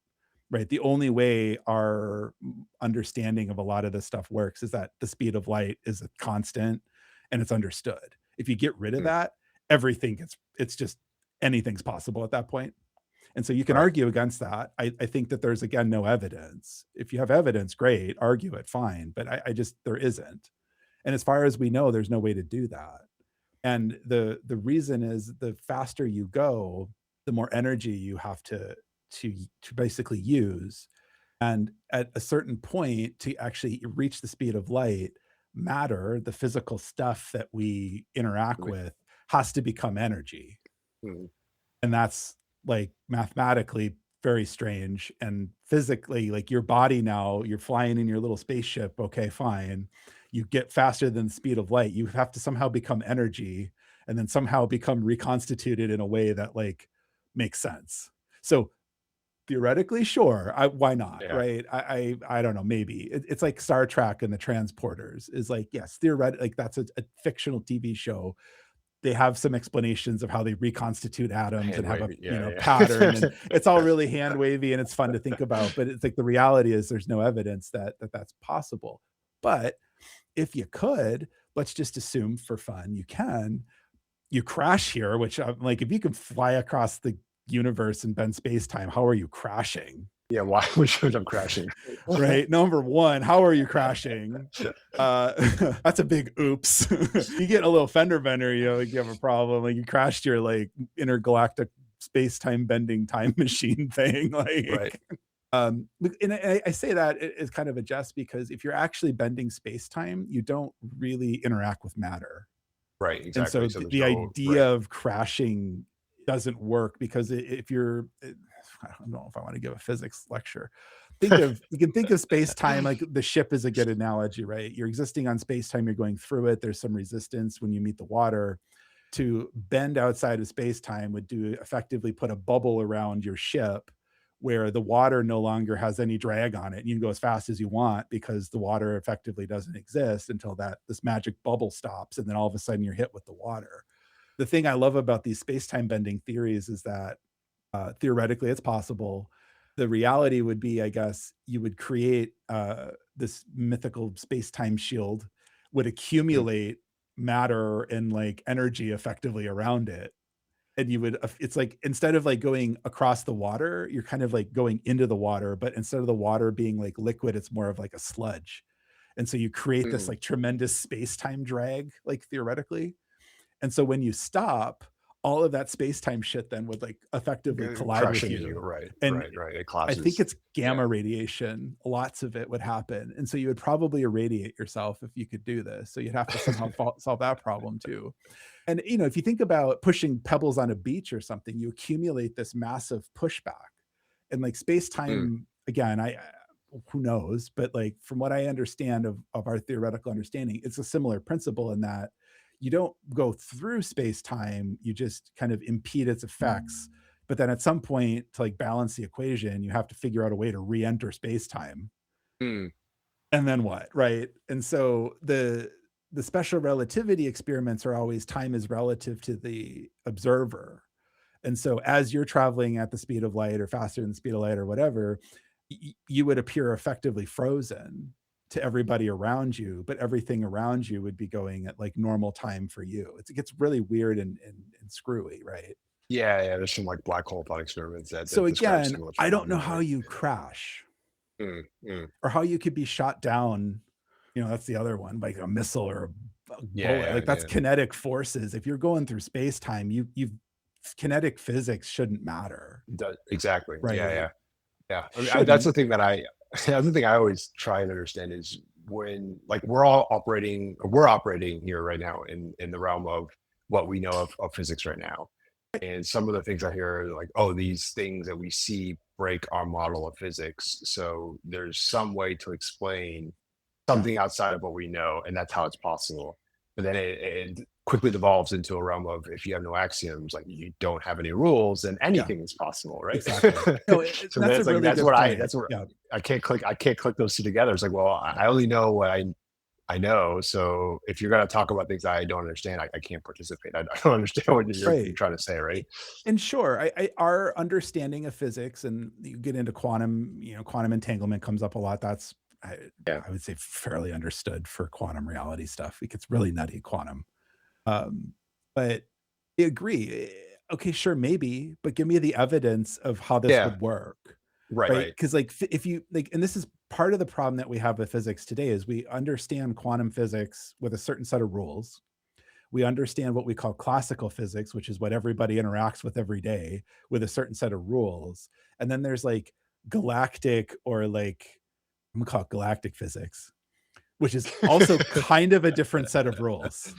right? The only way our understanding of a lot of this stuff works is that the speed of light is a constant and it's understood. If you get rid of Mm, that, everything it's just anything's possible at that point. And so you can right. argue against that. I think that there's again no evidence. If you have evidence, great, argue it, fine. But I just there isn't. And as far as we know, there's no way to do that. And the reason is the faster you go, the more energy you have to basically use. And at a certain point, to actually reach the speed of light, matter, the physical stuff that we interact Mm, with, has to become energy. mm, And that's like mathematically very strange, and physically, like your body, now you're flying in your little spaceship, okay, fine, you get faster than the speed of light, you have to somehow become energy and then somehow become reconstituted in a way that like makes sense. So theoretically, sure, why not, yeah. right? I don't know, maybe it's like Star Trek and the transporters is like, yes, theoretically, like that's a fictional TV show. They have some explanations of how they reconstitute atoms Hand and have a wavy. Yeah, pattern, and yeah. it's all really hand wavy and it's fun to think about, but it's like the reality is there's no evidence that that's possible. But if you could, let's just assume for fun you crash here, which I'm like, if you can fly across the universe and bend space time, how are you crashing? Yeah, why would you end up crashing? Right? Number one, how are you crashing? Uh, that's a big oops. You get a little fender bender, like you have a problem. Like you crashed your like intergalactic space-time bending time machine thing. Right, Like, and I say that as kind of a jest, because if you're actually bending space-time, you don't really interact with matter. right, And exactly. so So there's the no right. idea of crashing doesn't work, because if you're I don't know if I want to give a physics lecture. You can think of space-time like the ship is a good analogy, right? You're existing on space-time, you're going through it, there's some resistance when you meet the water. To bend outside of space-time would do effectively put a bubble around your ship where the water no longer has any drag on it. You can go as fast as you want because the water effectively doesn't exist until that this magic bubble stops, and then all of a sudden you're hit with the water. the thing I love about these space-time bending theories is that, theoretically, it's possible. The reality would be, I guess, you would create, this mythical space-time shield, would Mm, accumulate matter and, like, energy effectively around it, and you would it's like instead of, like, going across the water, you're kind of, like, going into the water, but instead of the water being, like, liquid, it's more of like a sludge, and so you create this, mm. like, tremendous space-time drag, like, theoretically, and so when you stop, all of that space-time shit then would, like, effectively collide Crush with into you. you, Right, and right, right. It I think collapses. it's Yeah. gamma radiation, lots of it would happen, and so you would probably irradiate yourself if you could do this, so you'd have to somehow solve that problem too. And, if you think about pushing pebbles on a beach or something, you accumulate this massive pushback. And like Mm, space-time, again, who knows, but like from what I understand of our theoretical understanding, it's a similar principle in that you don't go through space-time, you just kind of impede its effects. But then at some point, to like balance the equation, you have to figure out a way to re-enter space-time. mm. And then what, right? And so the special relativity experiments are always time is relative to the observer. And so as you're traveling at the speed of light or faster than the speed of light or whatever, you would appear effectively frozen to everybody around you, but everything around you would be going at like normal time for you. It gets really weird and screwy, right? Yeah, yeah. There's some like black hole thought experiments that So describe again, similar I don't know phenomena, how right? you crash Mm, mm. or how you could be shot down. That's the other one, like a missile or a Yeah, bullet. yeah, Like that's yeah. kinetic forces. If you're going through space time, you've kinetic physics shouldn't matter, Exactly. Yeah, right? yeah, yeah. I mean, that's the Shouldn't. thing that that's the thing I always try and understand is when like we're operating here right now in the realm of what we know of physics right now. And some of the things I hear are like, oh, these things that we see break our model of physics. So there's some way to explain Yeah. something outside of what we know, and that's how it's possible. But then it quickly devolves into a realm of if you have no axioms, like you don't have any rules, then Yeah. anything is possible, right? Exactly. No, So that's a that's like really good point. that's where Yeah. I can't click those two together. It's like, well, I only know what I know. So if you're gonna talk about things I don't understand, I can't participate. I don't understand what you're Right. trying to say, right? And sure, our understanding of physics, and you get into quantum, quantum entanglement comes up a lot. That's I, Yeah. I would say fairly understood for quantum reality stuff. It gets really nutty quantum. Um, but I agree. Okay, sure, maybe, but give me the evidence of how this Yeah. would work, Right. right? Right. Because like if you like, and this is part of the problem that we have with physics today is we understand quantum physics with a certain set of rules. We understand what we call classical physics, which is what everybody interacts with every day with a certain set of rules. And then there's like galactic or like I'm gonna call it galactic physics, which is also kind of a different set of rules.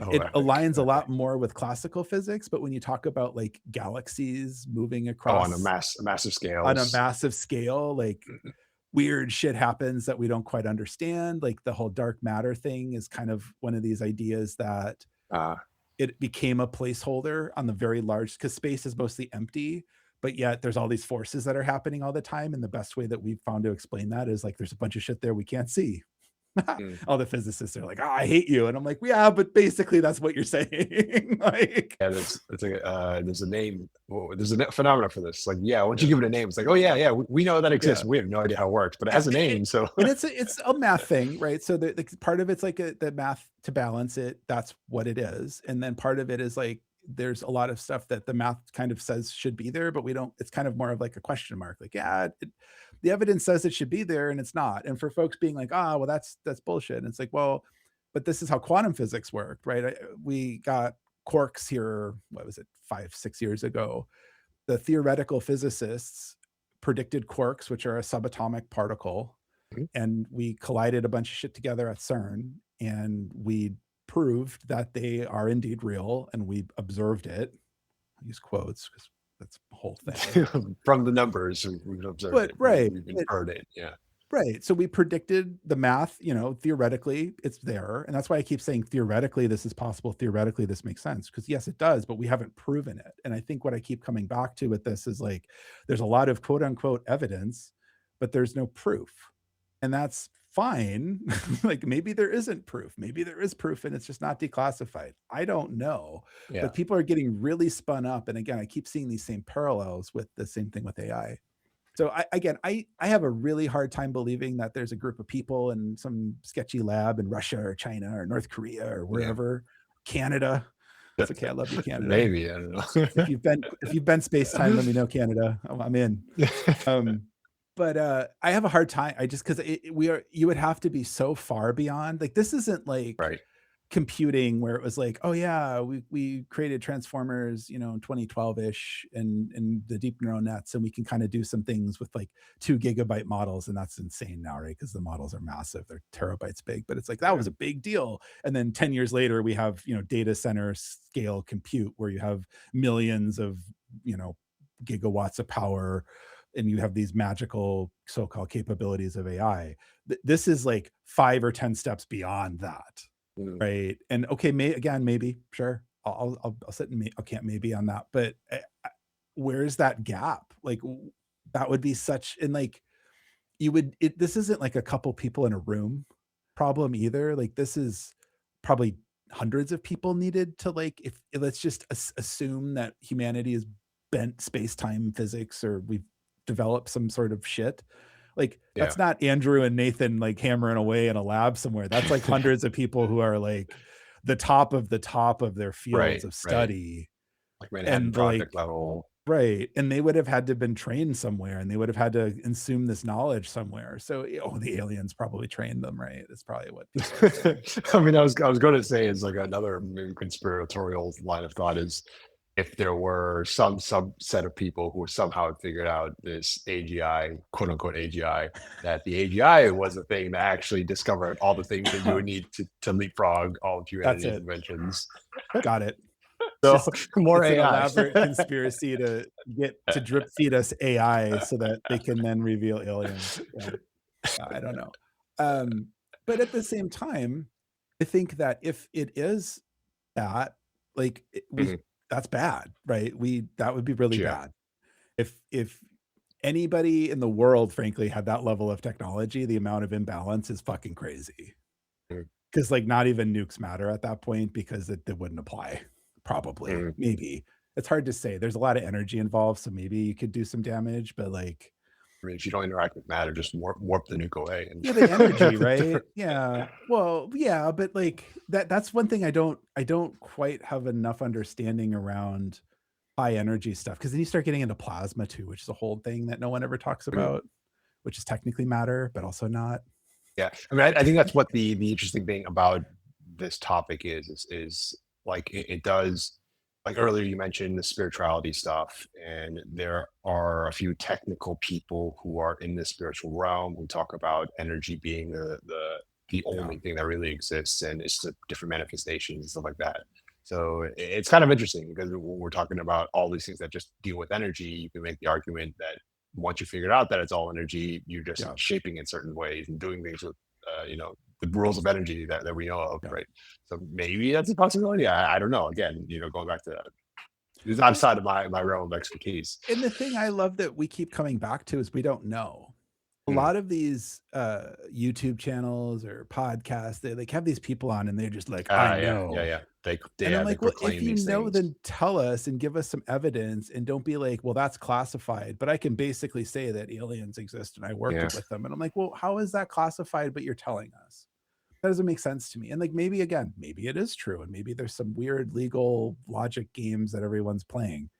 Oh, It epic. aligns a Okay. lot more with classical physics, but when you talk about like galaxies moving Oh, on a across massive on a scales. massive scale, like Mhm. weird shit happens that we don't quite understand. Like the whole dark matter thing is kind of one of these ideas that Uh, it became a placeholder on the very large because space is mostly empty, but yet there's all these forces that are happening all the time. And the best way that we've found to explain that is like there's a bunch of shit there we can't see. mm. All the physicists are like, "Oh, I hate you," and I'm like, "Yeah, but basically that's what you're saying." Like, Yeah, there's a name. Well, there's a phenomenon for this. Like, yeah, once you yeah, give it a name, it's like, oh yeah, yeah, we know that exists. yeah. We have no idea how it works, but it Yeah, has a name. So and it's a math thing, right? So the part of it's like the math to balance it. That's what it is, and then part of it is like there's a lot of stuff that the math kind of says should be there, but we don't. It's kind of more of like a question mark. Like, yeah, the evidence says it should be there, and it's not. And for folks being like, ah, well, that's bullshit. And it's like, well, but this is how quantum physics worked, right? We got quarks here. What was it, 5, 6 years ago? The theoretical physicists predicted quarks, which are a subatomic particle, Mhm. and we collided a bunch of shit together at CERN, and we proved that they are indeed real, and we observed it. I use quotes because that's the whole thing. from the numbers, we've observed But it. right, We've inferred it. Yeah. right. So we predicted the math, theoretically it's there. And that's why I keep saying theoretically this is possible. Theoretically, this makes sense. Because yes, it does, but we haven't proven it. And I think what I keep coming back to with this is like there's a lot of quote unquote evidence, but there's no proof. And that's fine. Like maybe there isn't proof. Maybe there is proof and it's just not declassified. I don't know. Yeah. But people are getting really spun up. And again, I keep seeing these same parallels with the same thing with AI. So I have a really hard time believing that there's a group of people in some sketchy lab in Russia or China or North Korea or Yeah. wherever, Canada. It's okay. I love you, Canada. Maybe, I don't know. If you've been space time, let me know, Canada. I'm in. But I have a hard time. I just because you would have to be so far beyond. Like this isn't like Right. computing where it was like, oh yeah, we created transformers, in 2012-ish and the deep neural nets, and we can kind of do some things with like 2 GB models, and that's insane now, right? Because the models are massive, they're terabytes big, but it's like that Yeah. was a big deal. And then 10 years later, we have data center scale compute where you have millions of gigawatts of power, and you have these magical so-called capabilities of AI. This is like 5 or 10 steps beyond that. Mm. Right. And okay, maybe, sure. I'll sit and I can't maybe on that. But where's that gap? Like that would be such and like this isn't like a couple people in a room problem either. Like this is probably hundreds of people needed to like if let's just assume that humanity is bent space-time physics or we've developed some sort of shit. Like Yeah. that's not Andrew and Nathan like hammering away in a lab somewhere. That's like hundreds of people who are like the top of their fields Right. of Right. study. Like Manhattan And Project like level. right. And they would have had to been trained somewhere and they would have had to consume this knowledge somewhere. So the aliens probably trained them, right? That's probably what people are saying. I mean, I was going to say is like another maybe conspiratorial line of thought is if there were some subset of people who somehow had figured out this AGI, quote unquote AGI, that the AGI was a thing that actually discovered all the things that you would need to leapfrog all of That's humanity's it. inventions. Got it. It's So just more it's an AI. elaborate conspiracy to get to drip feed us AI so that they can then reveal aliens. Yeah. I don't know. But at the same time, I think that if it is that, like Mhm. that's bad, right? That would be really Yeah. bad. If anybody in the world, frankly, had that level of technology, the amount of imbalance is fucking crazy. Mhm. Because like not even nukes matter at that point because it wouldn't apply. Probably, Mhm. maybe. It's hard to say. There's a lot of energy involved, so maybe you could do some damage, but like I mean, if you don't interact with matter, just warp the nuke away. And yeah, the energy, right? Yeah. Well, yeah, but like that's one thing I don't quite have enough understanding around high energy stuff because then you start getting into plasma too, which is a whole thing that no one ever talks Mhm. about, which is technically matter, but also not. Yeah, I mean, I think that's what the interesting thing about this topic is like it does. Like earlier, you mentioned the spirituality stuff, and there are a few technical people who are in the spiritual realm who talk about energy being the Yeah. only thing that really exists, and it's the different manifestations and stuff like that. So it's kind of interesting because when we're talking about all these things that just deal with energy, you can make the argument that once you figured out that it's all energy, you're just Yeah. shaping in certain ways and doing things with, the rules of energy that we know of, Yeah. right? So maybe that's a possibility. I don't know. Again, going back to that, it's outside of my realm of expertise. And the thing I love that we keep coming back to is we don't know. A Mm. lot of these YouTube channels or podcasts, they like have these people on and they're just like, I Yeah, yeah, know. yeah. And I'm They like, well, if proclaim you these know, things. then tell us and give us some evidence and don't be like, well, that's classified. But I can basically say that aliens exist and I worked Yeah, with them. And I'm like, well, how is that classified? But you're telling us. That doesn't make sense to me. And like maybe again, maybe it is true. And maybe there's some weird legal logic games that everyone's playing.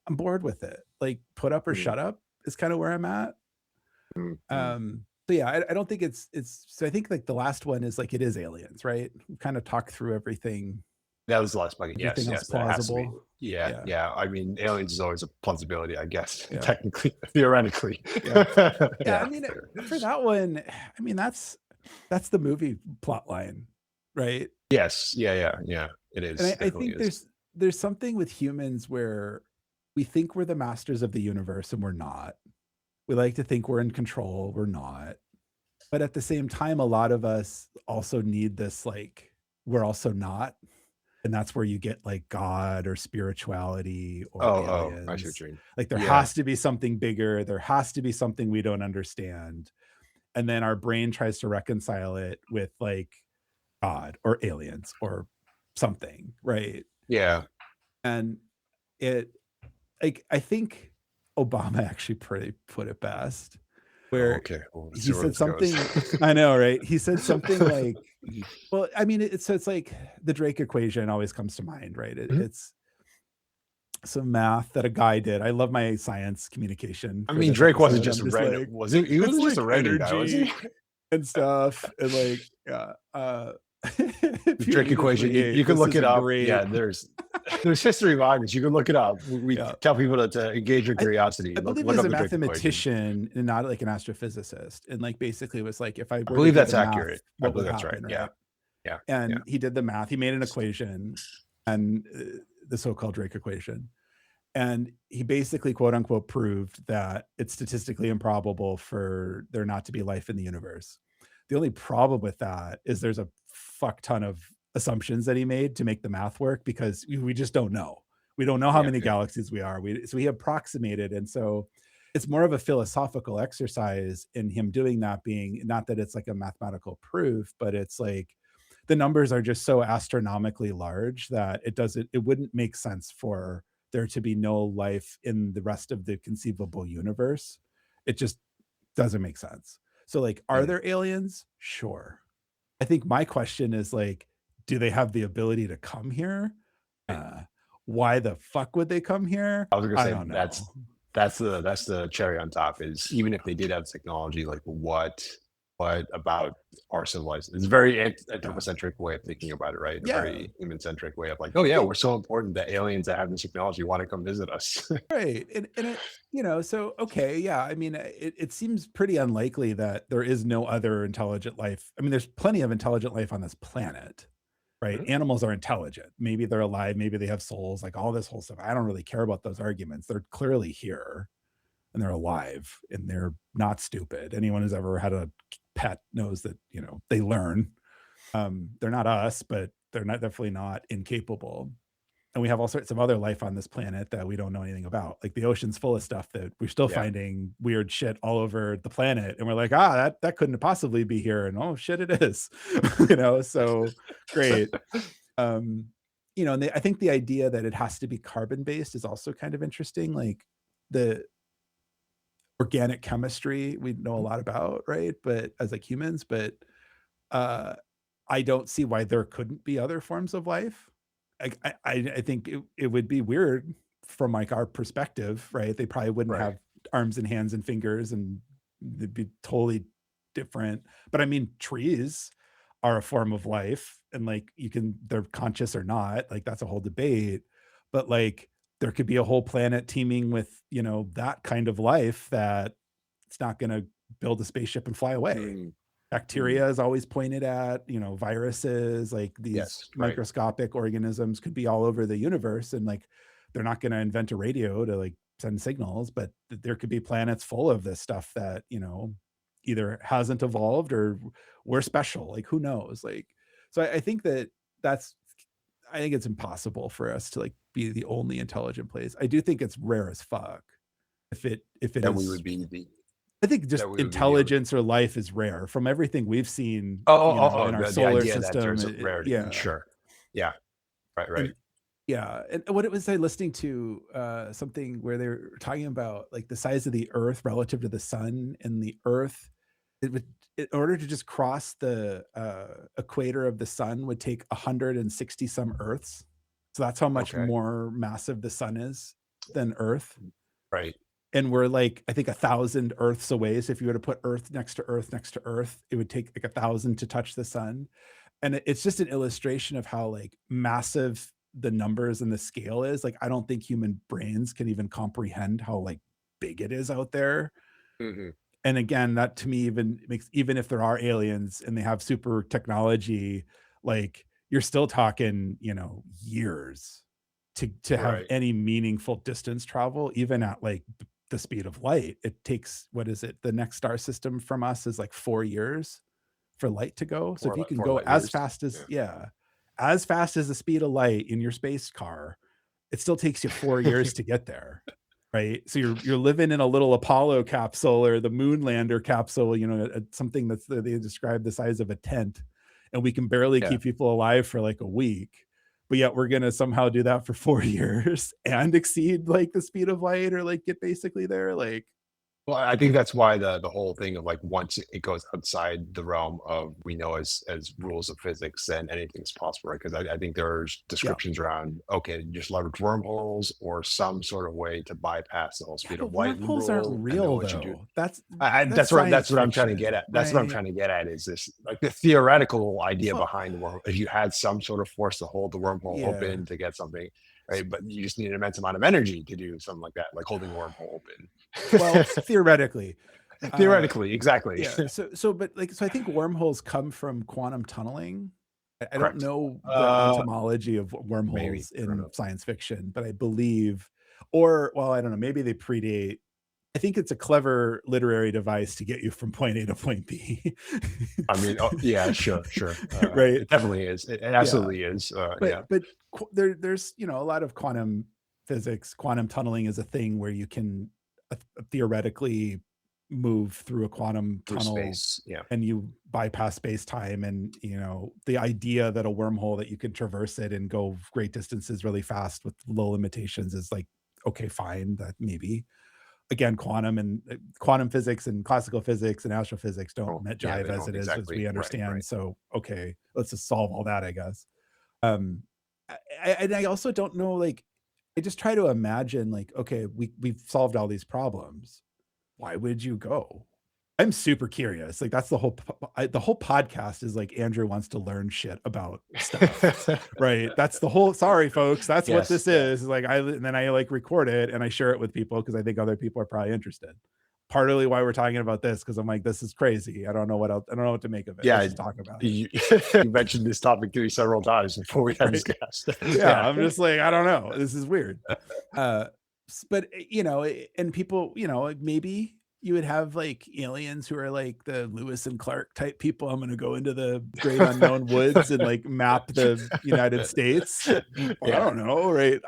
I'm bored with it. Like put up or mm, shut up is kind of where I'm at. mm. So yeah, I don't think it's so I think like the last one is like it is aliens, right? We kind of talk through That was the last bucket. Yes, everything else yes, that has to be. plausible. Yeah, Yeah. yeah. I mean, aliens is always a plausibility, I guess, Yeah. technically, theoretically. Yeah. Yeah, I Yeah. mean, for that one, I mean, that's the movie plot line, right? Yes. Yeah, yeah, yeah. It And is. I Definitely think is. there's something with humans where we think we're the masters of the universe and we're not. We like to think we're in control, we're not. But at the same time, a lot of us also need this, like, we're also not. And that's where you get like God or spirituality or I see what aliens. you mean. Like there Yeah. has to be something bigger. There has to be something we don't understand. and then our brain tries to reconcile it with like God or aliens or something, right? Yeah. And it like I think Obama actually pretty put it best, Oh, where okay. Well, let's see he where said this goes. something. I know, right? He said something like, well, I mean, it's like the Drake equation always comes to mind, right? Mhm. It's some math that a guy did. I love my science communication I for mean, this Drake wasn't episode. just I'm a just random, like, was he? He it's wasn't just a like random guy, was he? energy and stuff, and like, yeah, The if you Drake read his equation, V8, you can this look is it a up. great, Yeah, there's history behind this. You can look it up. We yeah. tell people to engage your I curiosity. I Look believe look he's up a the Drake equation. mathematician and not like an astrophysicist, and like basically it was like if I I were to believe do the that's math, accurate. I what would believe that's right. happen, Yeah. right? Yeah. Yeah. And he did the math. He made an equation, and the so-called Drake equation. And he basically, quote unquote, proved that it's statistically improbable for there not to be life in the universe. The only problem with that is there's a fuck ton of assumptions that he made to make the math work because we just don't know. We don't know how Yeah. many Yeah. galaxies we are. So he approximated. And so it's more of a philosophical exercise in him doing that, being not that it's like a mathematical proof, but it's like the numbers are just so astronomically large that it wouldn't make sense for there to be no life in the rest of the conceivable universe. It just doesn't make sense. So like, are Mm. there aliens? Sure. I think my question is like, do they have the ability to come here? Uh, why the fuck would they come here? I was gonna I say don't know. that's the cherry on top is even if they did have technology, like what about our civilization? It's a very Yeah. anthropocentric way of thinking about it, right? A Yeah. very human centric way of like, oh yeah, Yeah. we're so important that aliens that have this technology want to come visit us. Right. And it, so okay, yeah. I mean, it seems pretty unlikely that there is no other intelligent life. I mean, there's plenty of intelligent life on this planet, right? Mhm. Animals are intelligent. Maybe they're alive, maybe they have souls, like all this whole stuff. I don't really care about those arguments. They're clearly here and they're alive and they're not stupid. Anyone who's ever had a pet knows that, they learn. They're not us, but they're not definitely not incapable. And we have all sorts of other life on this planet that we don't know anything about. Like the ocean's full of stuff that we're still Yeah. finding weird shit all over the planet. And we're like, that couldn't possibly be here. And oh shit, it is. So great. Um, and I think the idea that it has to be carbon based is also kind of interesting. Like the organic chemistry we know a lot about, right? But as like humans, but uh I don't see why there couldn't be other forms of life. I think it would be weird from like our perspective, right? They probably wouldn't Right. have arms and hands and fingers and they'd be totally different. But I mean, trees are a form of life and like they're conscious or not, like that's a whole debate. But like there could be a whole planet teeming with, that kind of life that it's not going to build a spaceship and fly away. Mm, mm. Bacteria is always pointed at, viruses, like these Yes. Right. microscopic organisms could be all over the universe. And like, they're not going to invent a radio to like send signals, but there could be planets full of this stuff that, either hasn't evolved or we're special. Like, who knows? Like, so I think I think it's impossible for us to like be the only intelligent place. I do think it's rare as fuck if it That we is. would be the I think just that we would be the only. intelligence or life is rare from everything we've seen, in our The solar idea that system. there's a rarity. Yeah. Sure. Yeah. Right. Right. And yeah. And what it was I listening to something where they were talking about like the size of the earth relative to the sun, and the earth, it would in order to just cross the equator of the sun would take 160 some earths. So that's how much Okay. more massive the sun is than earth. Right. And we're like I think 1,000 earths away. So if you were to put earth next to earth next to earth, it would take like 1,000 to touch the sun. And it's just an illustration of how like massive the numbers and the scale is. Like I don't think human brains can even comprehend how like big it is out there. Hmm. And again, that to me even makes, even if there are aliens and they have super technology, like you're still talking, years to have Right. any meaningful distance travel, even at like the speed of light. It takes, what is it? The next star system from us is like 4 years for light to go. So if you can Four go light years. as fast as the speed of light in your space car, it still takes you 4 years to get there. right? So you're living in a little Apollo capsule or the moon lander capsule, you know, something that's they describe the size of a tent, and we can barely Yeah. keep people alive for like a week. But yet we're gonna somehow do that for 4 years and exceed like the speed of light or like get basically there. Like, Well, I think that's why the whole thing of like once it goes outside the realm of we know as rules of physics, then anything's possible, right? Because I think there's yeah. descriptions around okay, just leverage wormholes or some sort of way to bypass the whole Yeah, speed but of light wormholes aren't rule, and then real what you do. though. That's That's what science I'm trying to get fiction, at. That's what I'm right? trying to get at is this like the theoretical idea Well, behind the worm. If you had some sort of force to hold the wormhole yeah. open to get something, right? But you just need an immense amount of energy to do something like that, like holding a wormhole Well, open. theoretically. Uh Theoretically, exactly. Yeah, but like so I think wormholes come from quantum tunneling. I don't Correct. know the Uh, etymology of maybe. wormholes I don't in know. science fiction, but I believe, or well, I don't know, maybe they predate. I think it's a clever literary device to get you from point A to point B. I mean, oh, yeah, sure, sure. Right? It definitely is. It Yeah. absolutely is. But Yeah. there's, you know, a lot of quantum physics. Quantum tunneling is a thing where you can theoretically move through a quantum Through tunnel space. Yeah. and you bypass space time, and you know the idea that a wormhole that you could traverse it and go great distances really fast with low limitations is like, okay, fine, that maybe. Again, quantum and quantum physics and classical physics and astrophysics don't Oh, yeah. jive They as don't it is as exactly. we Right. understand. Right. So okay, let's just solve all that, I guess. um and I also don't know, like, I just try to imagine, like, okay, we've solved all these problems, why would you go? I'm super curious. Like that's the whole the whole podcast is like Andrew wants to learn shit about stuff, right? That's the whole. Sorry, folks. That's what Yes. this Yeah. is. Like and then I like record it and I share it with people because I think other people are probably interested. Partly why we're talking about this because I'm like, this is crazy. I don't know what else. I don't know what to make of it. Let's Yeah. just talk about it, You, you mentioned this topic to me several times before we had this right? cast. Yeah, Yeah. I'm just like, I don't know. This is weird. Uh, but you know, and people, you know, like maybe you would have like aliens who are like the Lewis and Clark type people. I'm going to go into the great unknown woods and like map the United States. I Yeah. don't know, right?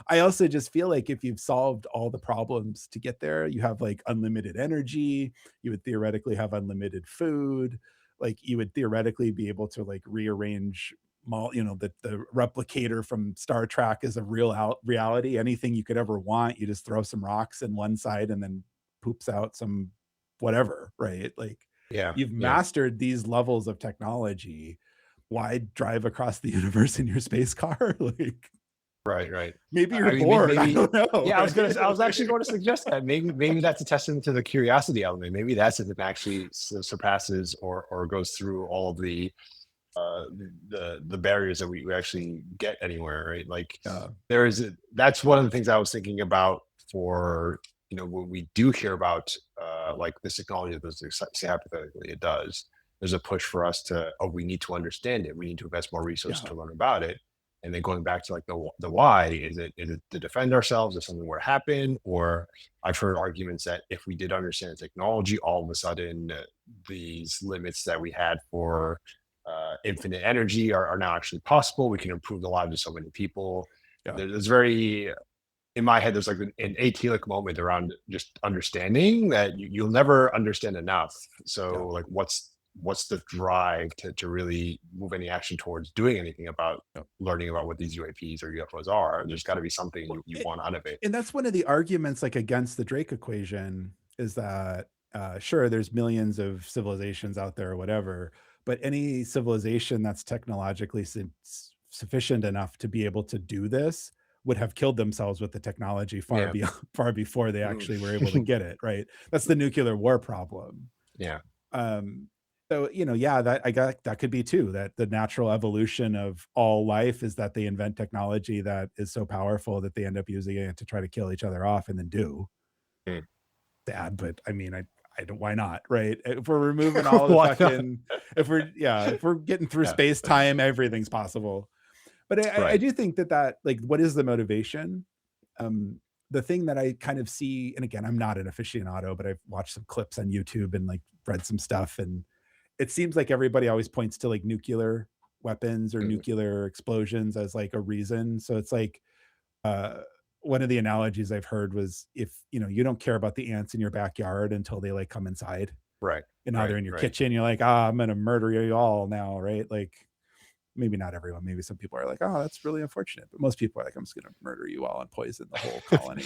I also just feel like if you've solved all the problems to get there, you have like unlimited energy. You would theoretically have unlimited food. Like you would theoretically be able to like rearrange you know, the replicator from Star Trek is a real reality. Anything you could ever want, you just throw some rocks in one side and then poops out some whatever, right? Like Yeah. you've Yeah. mastered these levels of technology. Why drive across the universe in your space car? Like Right. Right. maybe you're I mean, bored. I maybe. don't know, Yeah, right? I was actually going to suggest that maybe that's a testament to the curiosity element. Maybe that's if it actually surpasses or goes through all of uh the barriers that we actually get anywhere, right? Like Yeah, that's one of the things I was thinking about for when we do hear about like this technology that say hypothetically it does, there's a push for us to, oh, we need to understand it, we need to invest more resources yeah, to learn about it. And then going back to like the why, is it to defend ourselves if something were to happen? Or I've heard arguments that if we did understand the technology, all of a sudden these limits that we had for infinite energy are now actually possible. We can improve the lives of so many people. yeah. There's very in my head, there's like an atelic moment around just understanding that you'll never understand enough. Yeah. So like what's the drive to really move any action towards doing anything about Yeah. learning about what these UAPs or UFOs are? There's got to be something Well, you want out of it. and that's one of the arguments like against the Drake equation is that sure, there's millions of civilizations out there or whatever, but any civilization that's technologically sufficient enough to be able to do this would have killed themselves with the technology far Yeah. beyond far before they Mm. actually were able to get it, right? That's the nuclear war problem. Yeah. um so, you know, yeah, that I got that could be too, that the natural evolution of all life is that they invent technology that is so powerful that they end up using it to try to kill each other off and then do. Mm. Sad, but I mean, I don't, why not, right? If we're removing all the Why not? fucking, if we're getting through Yeah. space time, everything's possible. But I Right. do think that like, what is the motivation? The thing that I kind of see, and again, I'm not an aficionado, but I've watched some clips on YouTube and like read some stuff, and it seems like everybody always points to like nuclear weapons or Mhm. nuclear explosions as like a reason. So it's like, uh, one of the analogies I've heard was if, you don't care about the ants in your backyard until they like come inside Right. and now they're in your Right. kitchen. You're like, ah, I'm going to murder you all now. Right. Like maybe not everyone. Maybe some people are like, oh, that's really unfortunate. But most people are like, I'm just going to murder you all and poison the whole colony.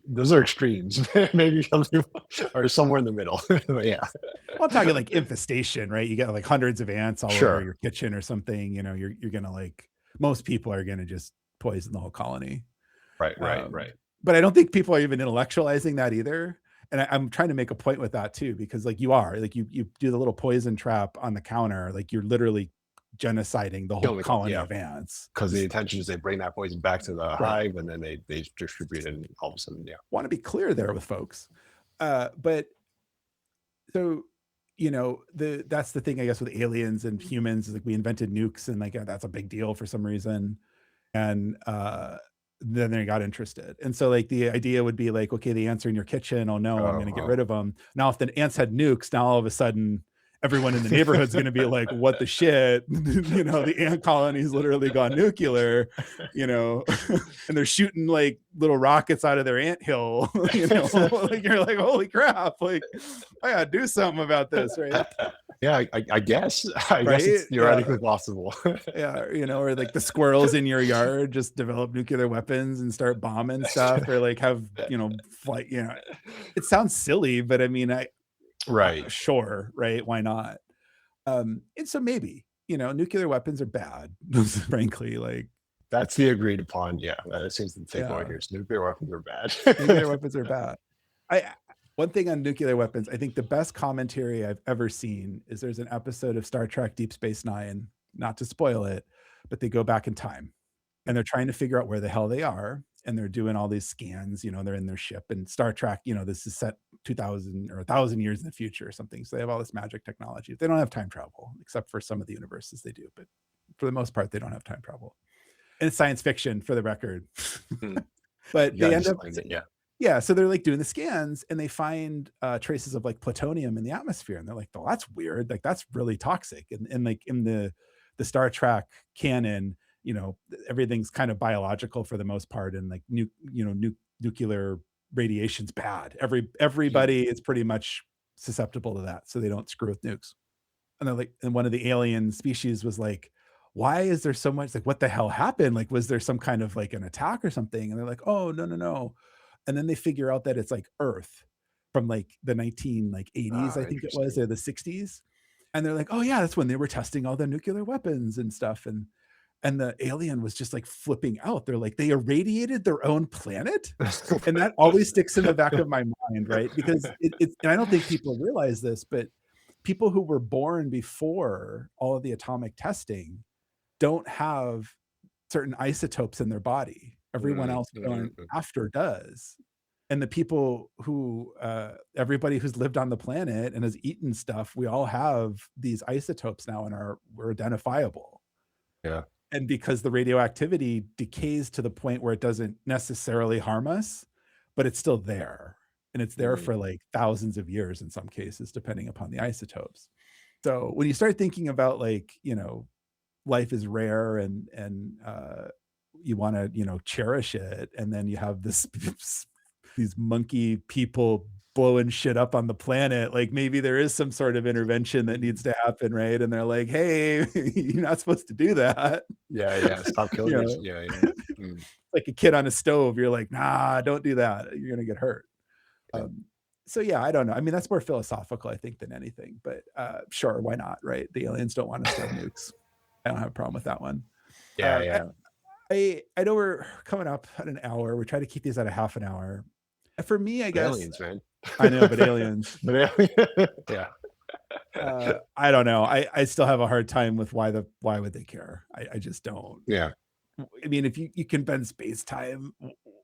Those are extremes. Maybe some people are somewhere in the middle. But yeah. Well, I'm talking like infestation, right? You got like hundreds of ants all over your kitchen or something. You're going to like, most people are going to just poison the whole colony. Right. But I don't think people are even intellectualizing that either. And I'm trying to make a point with that too, because like you are, like you do the little poison trap on the counter, like you're literally genociding the whole colony of ants. Because the intention is they bring that poison back to the hive and then they distribute it and all of a sudden, Want to be clear there with folks. But so, that's the thing, I guess, with aliens and humans, is like we invented nukes and like that's a big deal for some reason. And then they got interested. And so like the idea would be like, okay, the ants are in your kitchen. Oh no, I'm going to get rid of them. Now, if the ants had nukes, now all of a sudden everyone in the neighborhood's going to be like, what the shit? The ant colony's literally gone nuclear, and they're shooting like little rockets out of their anthill, like you're like, holy crap, like I gotta do something about this, right? Yeah, I guess. I guess it's theoretically possible. Or like the squirrels in your yard just develop nuclear weapons and start bombing stuff, or like have, flight, it sounds silly, but I mean, sure, right? Why not? And so maybe, nuclear weapons are bad, frankly, like that's the agreed upon. Yeah, that seems to the takeaway here. So nuclear weapons are bad. Nuclear weapons are bad. One thing on nuclear weapons, I think the best commentary I've ever seen is there's an episode of Star Trek Deep Space Nine, not to spoil it, but they go back in time and they're trying to figure out where the hell they are. And they're doing all these scans, they're in their ship, and Star Trek, this is set 2000 or 1,000 years in the future or something. So they have all this magic technology. They don't have time travel, except for some of the universes they do. But for the most part, they don't have time travel. And it's science fiction, for the record. But they end up, so they're like doing the scans and they find traces of like plutonium in the atmosphere. And they're like, oh, that's weird. Like that's really toxic. And like in the Star Trek canon, everything's kind of biological for the most part. And like nuclear radiation's bad. Everybody is pretty much susceptible to that. So they don't screw with nukes. And they're like, and one of the alien species was like, why is there so much, like, what the hell happened? Like, was there some kind of like an attack or something? And they're like, oh, no. And then they figure out that it's like Earth from like the 1980s, I think it was, or the 60s. And they're like, oh yeah, that's when they were testing all the nuclear weapons and stuff. And the alien was just like flipping out. They're like, they irradiated their own planet. And that always sticks in the back of my mind, right? Because it's, and I don't think people realize this, but people who were born before all of the atomic testing don't have certain isotopes in their body. Everyone else born after does. And the people who, everybody who's lived on the planet and has eaten stuff, we all have these isotopes now and we're identifiable. Yeah. And because the radioactivity decays to the point where it doesn't necessarily harm us, but it's still there. And it's there for like thousands of years in some cases, depending upon the isotopes. So when you start thinking about like, life is rare and you want to, cherish it. And then you have these monkey people blowing shit up on the planet. Like maybe there is some sort of intervention that needs to happen. Right. And they're like, hey, you're not supposed to do that. Yeah. Stop killing us. Yeah. Like a kid on a stove. You're like, nah, don't do that. You're going to get hurt. So yeah, I don't know. I mean, that's more philosophical, I think, than anything, but sure. Why not? Right. The aliens don't want us to have nukes. I don't have a problem with that one. Yeah. I know we're coming up at an hour. We try to keep these at a half an hour. For me, I guess aliens, man. I know, but aliens. Yeah. I don't know. I still have a hard time with why would they care? I just don't. Yeah. I mean, if you can bend space time,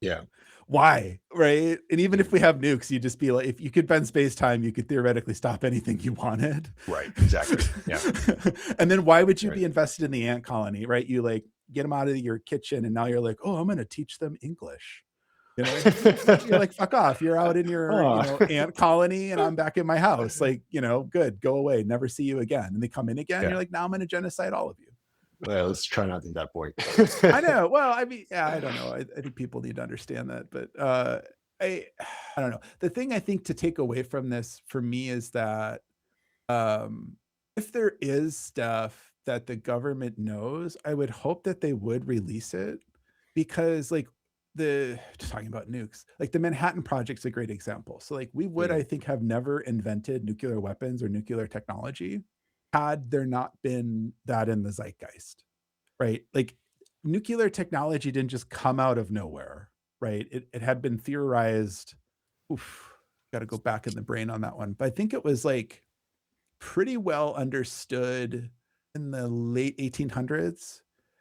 yeah. Why? Right. And even if we have nukes, you just be like, if you could bend space time, you could theoretically stop anything you wanted. Right. Exactly. Yeah. And then why would you be invested in the ant colony? Right. You like get them out of your kitchen and now you're like, oh, I'm going to teach them English. You're like, fuck off. You're out in your ant colony and I'm back in my house. Like, good, go away. Never see you again. And they come in again. You're like, now I'm going to genocide all of you. Well, let's try not to that point. I know. Well, I mean, yeah, I don't know. I think people need to understand that, but I I don't know. The thing I think to take away from this for me is that um, if there is stuff that the government knows, I would hope that they would release it because, like, just talking about nukes, like the Manhattan Project's a great example. So, like, we would, I Mm, think, have never invented nuclear weapons or nuclear technology had there not been that in the zeitgeist, right? Like, nuclear technology didn't just come out of nowhere, right? It had been theorized. Oof, got to go back in the brain on that one. But I think it was like pretty well understood in the late 1800s.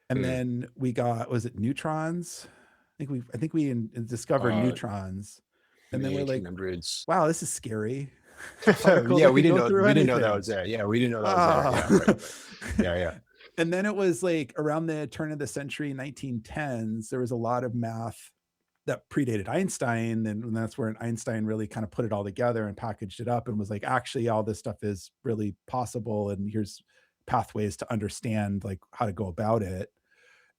And mm. then we got, was it neutrons? I think we discovered Uh, neutrons. in And then the we're like, 1800s. wow, this is scary. Particles Yeah, that could go through we didn't know that anything. was there. Yeah, we didn't know that was there. Ah. Yeah, right. Yeah, yeah. And then it was like around the turn of the century, 1910s, there was a lot of math that predated Einstein. And that's where Einstein really kind of put it all together and packaged it up and was like, actually, all this stuff is really possible. And here's pathways to understand like how to go about it.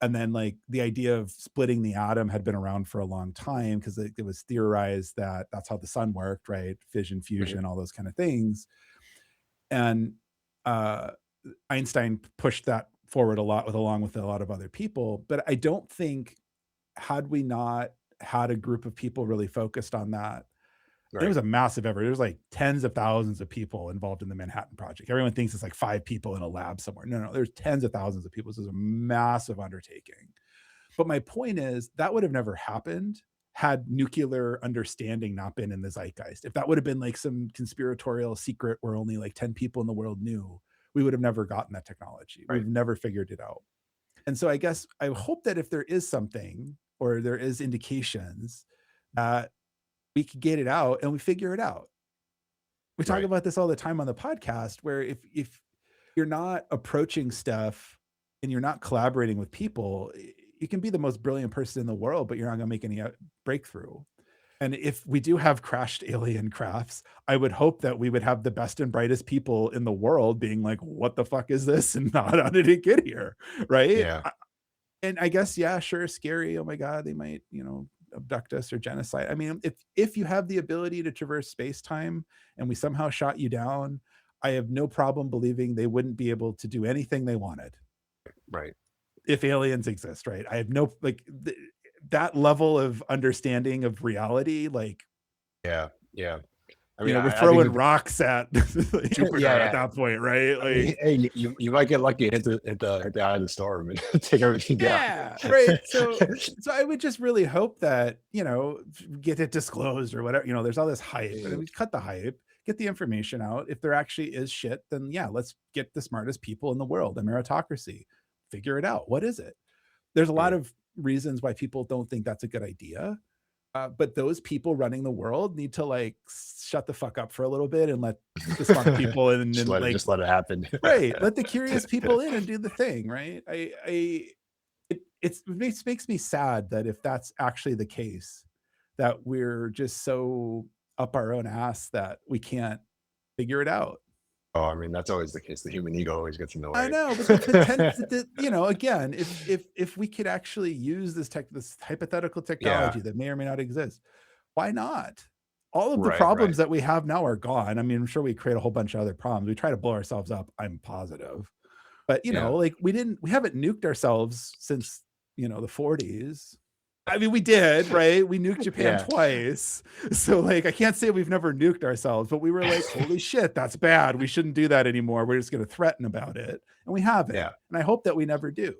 And then like the idea of splitting the atom had been around for a long time because it was theorized that that's how the sun worked, right? Fission, Mhm. fusion, all those kind of things. And uh, Einstein pushed that forward a lot along with a lot of other people. But I don't think had we not had a group of people really focused on that, it Right. was a massive effort. There's like tens of thousands of people involved in the Manhattan Project. Everyone thinks it's like 5 people in a lab somewhere. No, no, there's tens of thousands of people. So it's a massive undertaking. But my point is that would have never happened had nuclear understanding not been in the zeitgeist. If that would have been like some conspiratorial secret where only like 10 people in the world knew, we would have never gotten that technology. Right. We've never figured it out. And so I guess I hope that if there is something or there is indications that we could get it out and we figure it out. We talk Right. about this all the time on the podcast where if you're not approaching stuff and you're not collaborating with people, you can be the most brilliant person in the world, but you're not going to make any breakthrough. And if we do have crashed alien crafts, I would hope that we would have the best and brightest people in the world being like, what the fuck is this? And not how did it get here? Right. Yeah. And I guess, yeah, sure, scary. Oh my God, they might, abduct us or genocide. I mean, if you have the ability to traverse space time and we somehow shot you down, I have no problem believing they wouldn't be able to do anything they wanted Right. if aliens exist, right? I have no like that level of understanding of reality, like Yeah. Yeah. I mean, we're I think throwing rocks at yeah, Jupiter at yeah. that point, right? I mean, Like, hey, you might get lucky and hit the eye of the storm and take everything down. yeah, right. So I would just really hope that, get it disclosed or whatever. There's all this hype, and Mm, we cut the hype, get the information out. If there actually is shit, then yeah, let's get the smartest people in the world, a meritocracy. Figure it out. What is it? There's a lot mm. of reasons why people don't think that's a good idea. But those people running the world need to like shut the fuck up for a little bit and let the smart people in and like, Just let it happen. right, let the curious people in and do the thing, right? It makes me sad that if that's actually the case, that we're just so up our own ass that we can't figure it out. Oh, I mean, that's always the case. The human ego always gets in the I way. know, but the potential, again, if we could actually use this hypothetical Yeah. technology that may or may not exist, why not? All of the Right. Right. problems that we have now are gone. I mean, I'm sure we create a whole bunch of other problems. We try to blow ourselves up, I'm positive. But, Yeah. like we haven't nuked ourselves since, the 40s. I mean, we did, right? We nuked Japan Yeah. twice. So like I can't say we've never nuked ourselves, but we were like, holy shit, that's bad. We shouldn't do that anymore. We're just going to threaten about it. And we haven't. Yeah. And I hope that we never do.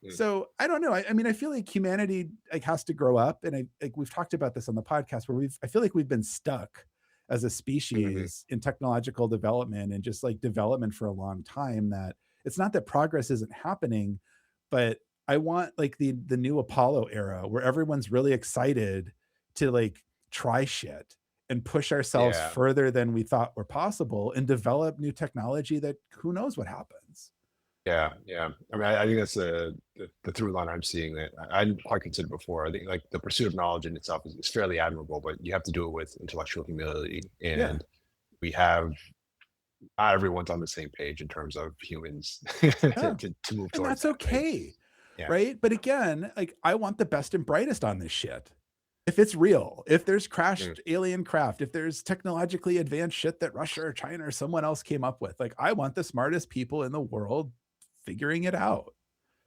Mm, So I don't know. I mean, I feel like humanity like has to grow up. And we've talked about this on the podcast where I feel like we've been stuck as a mhm. species in technological development and just like development for a long time, that it's not that progress isn't happening, but I want like the new Apollo era where everyone's really excited to like try shit and push ourselves Yeah. further than we thought were possible and develop new technology that who knows what happens. Yeah. Yeah. I mean, I think that's the through line I'm seeing that I hadn't quite considered before. I think like the pursuit of knowledge in itself is fairly admirable, but you have to do it with intellectual humility. Yeah. And we have not everyone's on the same page in terms of humans Yeah. to move And towards that's that, right? okay. Yeah. Right. But again, like I want the best and brightest on this shit. If it's real, if there's Mm, crashed alien craft, if there's technologically advanced shit that Russia or China or someone else came up with, like I want the smartest people in the world figuring it out.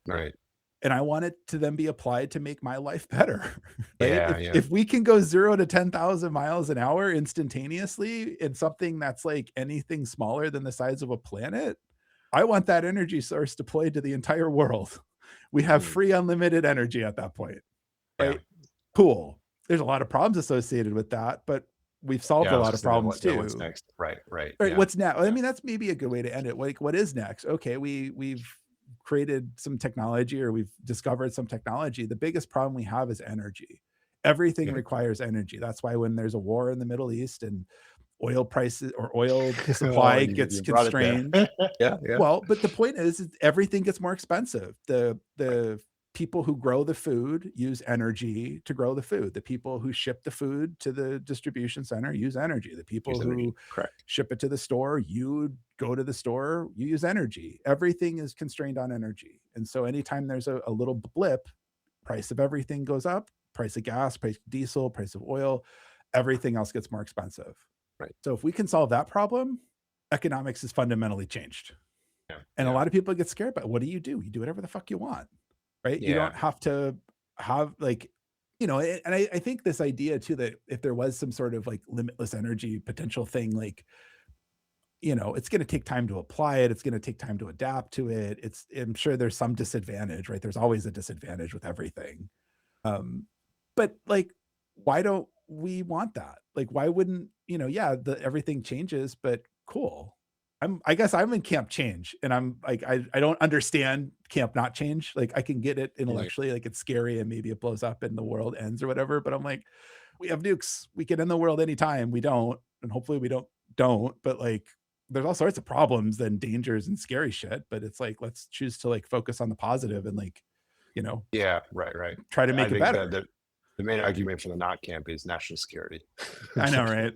right. And I want it to then be applied to make my life better. Right? Yeah, If yeah. if we can go 0 to 10,000 miles an hour instantaneously in something that's like anything smaller than the size of a planet, I want that energy source deployed to the entire world. We have Mm, free unlimited energy at that point, yeah. right? Cool. There's a lot of problems associated with that, but we've solved Yeah, a I was lot gonna of say then problems what's too. next? Right, right. Right, Yeah. what's now? I Yeah. mean, that's maybe a good way to end it. Like, what is next? Okay, we've created some technology or we've discovered some technology. The biggest problem we have is energy. Everything Mhm. requires energy. That's why when there's a war in the Middle East and oil prices or oil Oh, supply and you gets brought it there. constrained, Yeah, yeah. well, but the point is everything gets more expensive. The people who grow the food use energy to grow the food. The people who ship the food to the distribution center use energy. The people Use energy. who Correct. ship it to the store, you go to the store, you use energy. Everything is constrained on energy. And so anytime there's a little blip, price of everything goes up, price of gas, price of diesel, price of oil, everything else gets more expensive. Right. So if we can solve that problem, economics is fundamentally changed. Yeah, And a yeah. lot of people get scared, but what do? You do whatever the fuck you want, right? You Yeah. don't have to have like, and I think this idea too that if there was some sort of like limitless energy potential thing, like, it's going to take time to apply it. It's going to take time to adapt to it. I'm sure there's some disadvantage, right? There's always a disadvantage with everything. Um, but like, why don't we want that? Like, why wouldn't, yeah, everything changes, but cool. I guess I'm in camp change and I'm like, I don't understand camp not change. Like I can get it Mhm. intellectually, like it's scary and maybe it blows up and the world ends or whatever. But I'm like, we have nukes. We can end the world anytime. We don't. And hopefully we don't. But like there's all sorts of problems and dangers and scary shit. But it's like, let's choose to like focus on the positive and like, you know, Yeah, right, right. try to I make it think better. the main argument for the not camp is national security. I know, right?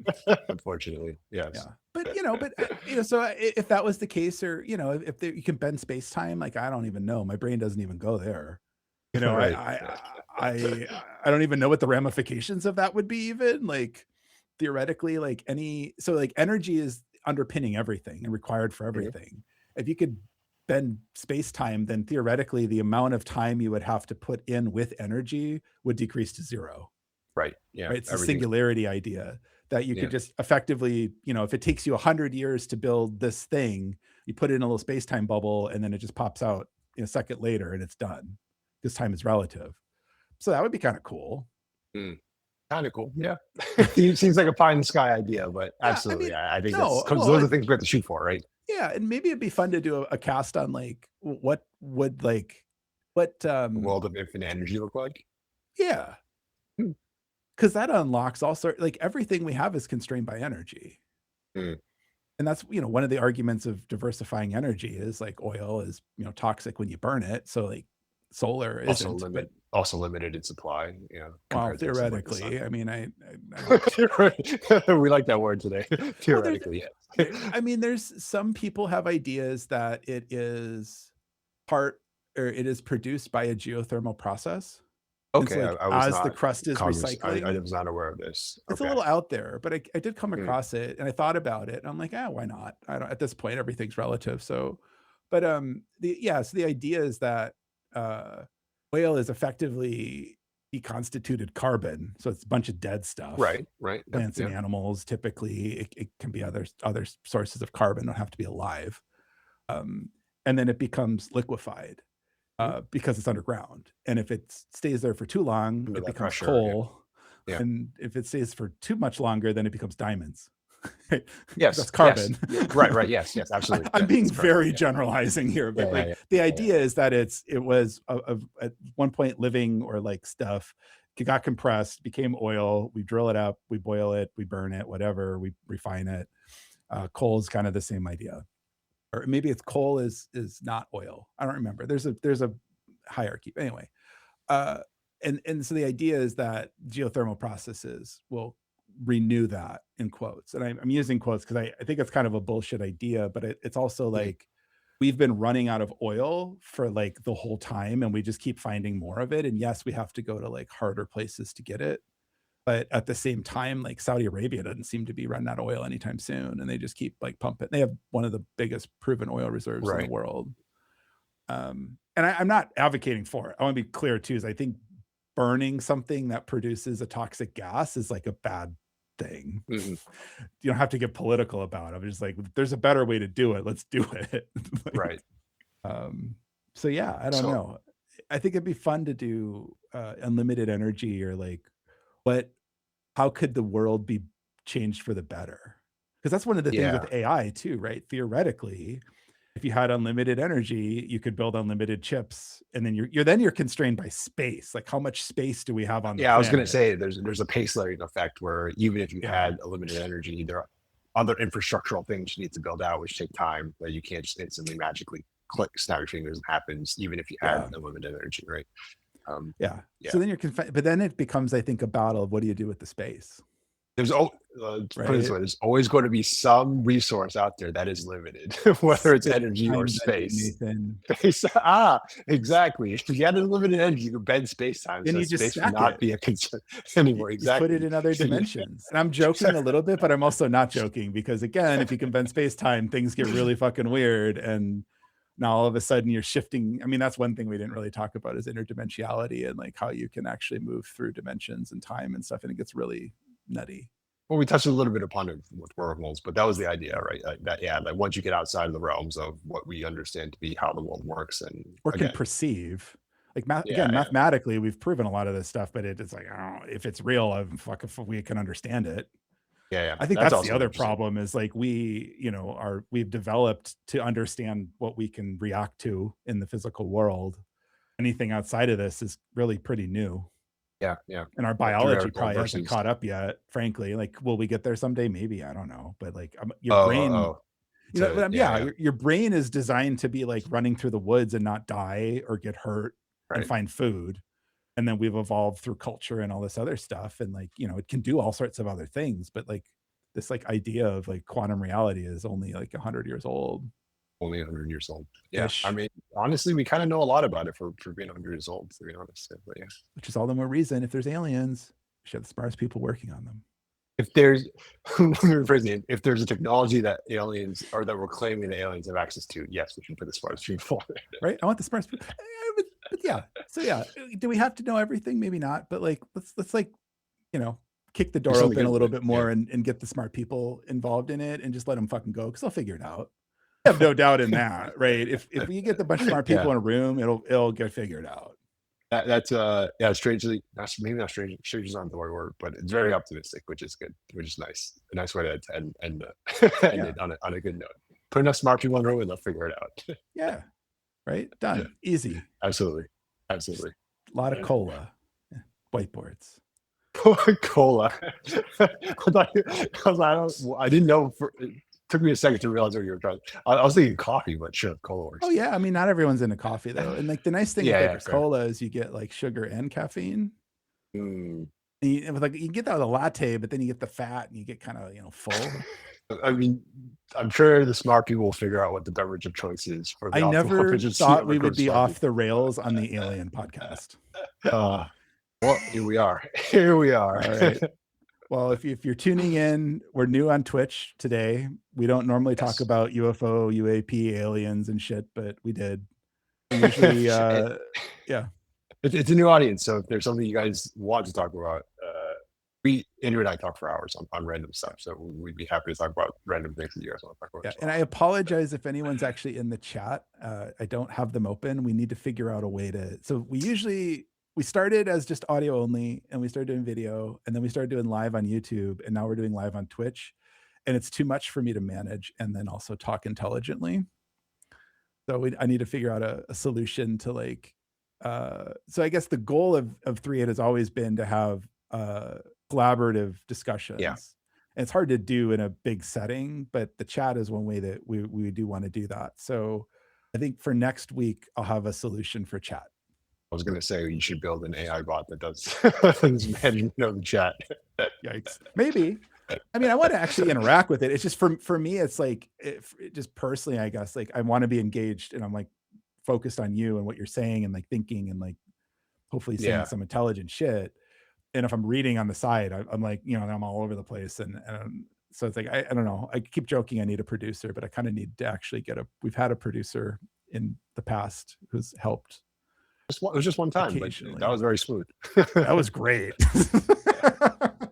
Unfortunately, yes. Yeah. So if that was the case, or if you can bend space time, like I don't even know, my brain doesn't even go there. You know, I Right. I I don't even know what the ramifications of that would be. Even like theoretically, like like energy is underpinning everything and required for Mhm. everything. If you could bend space time, then theoretically the amount of time you would have to put in with energy would decrease to zero. Right. Yeah. Right? It's the Everything. singularity idea that you could Yeah. just effectively, if it takes you 100 years to build this thing, you put it in a little space-time bubble and then it just pops out a second later and it's done. This time is relative. So that would be kind of cool. Mm. Kinda cool. Yeah. It seems like a pie in the sky idea, but Yeah, I absolutely. mean, I think that's no, because well, those are the things we have to shoot for, right? yeah, and maybe it'd be fun to do a cast on like what would like what The world of infinite energy look like? yeah, Hmm. because that unlocks all sort like everything we have is constrained by energy. Mm. And that's one of the arguments of diversifying energy is like oil is toxic when you burn it, so like solar isn't, but Also limited in supply, well, compared to something like the sun. theoretically, I mean, I You're right. We like that word today. well, Theoretically, yes. I mean, there's some people have ideas that it is part or it is produced by a geothermal process, and so Okay, like I was as the not crust is cognizant. I recycling, was not aware of this. it's a Okay. little out there, but I did come Mm. across it and I thought about it and I'm like, why not? I don't at this point everything's relative. So, but so the idea is that uh oil is effectively deconstituted carbon. So it's a bunch of dead stuff. Right, right. Yep, Plants and yeah. animals typically it can be other sources of carbon, don't have to be alive. Um, and then it becomes liquefied Mhm. because it's underground. And if it stays there for too long, Under it that becomes pressure, yeah. coal. Yeah. And if it stays for too much longer, then it becomes diamonds. Because that's Yes, yes. carbon. Yeah, right, right. Yes, yes, absolutely. I'm Yes, being that's correct. very Yeah. generalizing here, Yeah, but yeah, like yeah. the Yeah, yeah. idea is that it was at one point living or like stuff. It got compressed, became oil. We drill it up, we boil it, we burn it, whatever, we refine it. Coal is kind of the same idea, or maybe it's coal is not oil. I don't remember. There's a hierarchy. But anyway, uh, and so the idea is that geothermal processes will renew that in quotes. And I'm using quotes because I think it's kind of a bullshit idea, but it's also Mhm. like we've been running out of oil for like the whole time and we just keep finding more of it. And yes, we have to go to like harder places to get it. But at the same time, like Saudi Arabia doesn't seem to be running out of oil anytime soon. And they just keep like pumping. They have one of the biggest proven oil reserves in the Right. world. And I'm not advocating for it. I want to be clear too, is I think burning something that produces a toxic gas is like a bad thing. Mhm. You don't have to get political about it. I'm just like, there's a better way to do it. Let's do it. Like, Right. so yeah, I don't So know. I think it'd be fun to do unlimited energy or like what how could the world be changed for the better? Because that's one of the things yeah. with AI too, right? Theoretically, if you had unlimited energy, you could build unlimited chips, and then you're constrained by space. Like, how much space do we have on the Yeah, I was gonna planet? say there's a pace layering effect where even if you Yeah, had a limited energy, there are other infrastructural things you need to build out, which take time that you can't just instantly magically click, snap your fingers, and happens, even if you had yeah, unlimited energy, right? Um, yeah. yeah. So then but then it becomes, I think, a battle of what do you do with the space, There's put it this right? way, there's always going to be some resource out there that is limited, whether it's energy or Space-time bending, space. Nathan. Space, exactly. If you had unlimited energy, you could bend space time, Then so you just space would stack not it. be a concern You anymore. just put it Exactly. in other So you- dimensions. And I'm joking a little bit, but I'm also not joking because again, if you can bend space-time, things get really fucking weird. And now all of a sudden you're shifting. I mean, that's one thing we didn't really talk about is interdimensionality and like how you can actually move through dimensions and time and stuff. And it gets really nutty. Well, we touched a little bit upon it with wormholes, but that was the idea, right? Like that, yeah. Like once you get outside of the realms of what we understand to be how the world works, and Or can again, perceive. Like yeah, again, yeah, mathematically, we've proven a lot of this stuff, but it's like, I don't know, if it's real, fuck if we can understand it. yeah, yeah. I think That's that's the also other interesting. problem is like we've developed to understand what we can react to in the physical world. Anything outside of this is really pretty new. Yeah, yeah. And our biology Theoretical probably hasn't versus caught up yet, frankly. Like, will we get there someday? Maybe, I don't know. But like your brain, oh, to yeah, yeah, yeah, your brain is designed to be like running through the woods and not die or get hurt and right. find food. And then we've evolved through culture and all this other stuff. And like, it can do all sorts of other things, but like this like idea of like quantum reality is only like 100 years old Only 100 years old. Yeah, I ish, mean, honestly, we kind of know a lot about it for being 100 years old, to be honest. But yeah, which is all the more reason if there's aliens, we should have the smartest people working on them. if there's let me rephrase it, if there's a technology that aliens or that we're claiming the aliens have access to, yes, we should put as far as people. Right? I want the smartest people. But yeah. So yeah, do we have to know everything? Maybe not, but like let's like, you know, kick the There's door something open a good with little it. bit Yeah, more and get the smart people involved in it and just let them fucking go because they'll figure it out. I have no doubt in that, right? If we get the bunch of smart people yeah. in a room, it'll get figured out. That's yeah, strangely, maybe not strange. Strange is not the right word, but it's very optimistic, which is good, which is nice. A nice way to end end Yeah. it on a good note. Put enough smart people in the room, and they'll figure it out. Yeah. Right? Yeah, Done. Easy. absolutely, Just absolutely. a lot of cola. Yeah. Whiteboards. Cola. I didn't know. It took me a second to realize what you were trying. I was thinking coffee, but sure, cola Oh works too. yeah. I mean, not everyone's into coffee though. And like the nice thing with Yeah, like yeah, a fair. cola is you get like sugar and caffeine. Mm. With like you get that with a latte, but then you get the fat and you get kind of full. I mean, I'm sure the smart people will figure out what the beverage of choice is for the I optimal never efficiency thought of a we group would of be smart off people. the rails on the alien podcast. Uh, well, here we are. Here we are. All right. Well, if you're tuning in, we're new on Twitch today. We don't normally talk Yes. about UFO, UAP, aliens and shit, but we did. We usually yeah. It's a new audience, so if there's something you guys want to talk about, Andrew and I talk for hours on random stuff, so we'd be happy to talk about random things that you guys want to talk about Yeah, as and I well. apologize if anyone's actually in the chat. I don't have them open. We need to figure out a way to. So we started as just audio only, and we started doing video, and then we started doing live on YouTube, and now we're doing live on Twitch, and it's too much for me to manage and then also talk intelligently. So I need to figure out a solution to like. So I guess the goal of 3.8 has always been to have collaborative Yeah, discussions. And it's hard to do in a big setting, but the chat is one way that we do want to do that. So I think for next week, I'll have a solution for chat. I was gonna say you should build an AI bot that does manage the chat. Yikes. Maybe. I mean, I want to actually interact with it. It's just for me, it's like it just personally, I guess, like I want to be engaged, and I'm like focused on you and what you're saying and like thinking and like hopefully saying Yeah. some intelligent shit. And if I'm reading on the side, I'm like, you know, I'm all over the place. And so it's like, I don't know. I keep joking I need a producer, but I kind of need to actually we've had a producer in the past who's helped. It was just one time, but that was very smooth. That was great.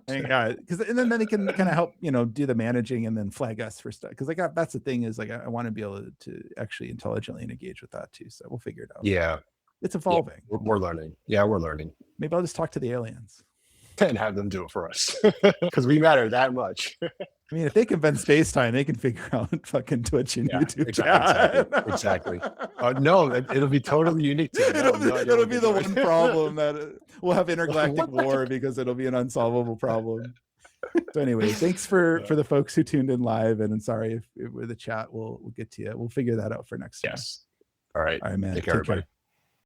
Yeah, because and then they can kind of help, you know, do the managing and then flag us for stuff. Because like that's the thing is like I want to be able to actually intelligently engage with that too. So we'll figure it out. Yeah, it's evolving. Yeah, we're learning. Yeah, we're learning. Maybe I'll just talk to the aliens and have them do it for us because we matter that much. I mean, if they can bend space time, they can figure out fucking Twitch and YouTube. Exactly. No, it'll be totally unique to them. It'll be the one problem that we'll have intergalactic war because it'll be an unsolvable problem. So anyway, thanks for the folks who tuned in live, and I'm sorry if with the chat we'll get to you. We'll figure that out for next time. Yes. All right. All right, man. Take care, everybody.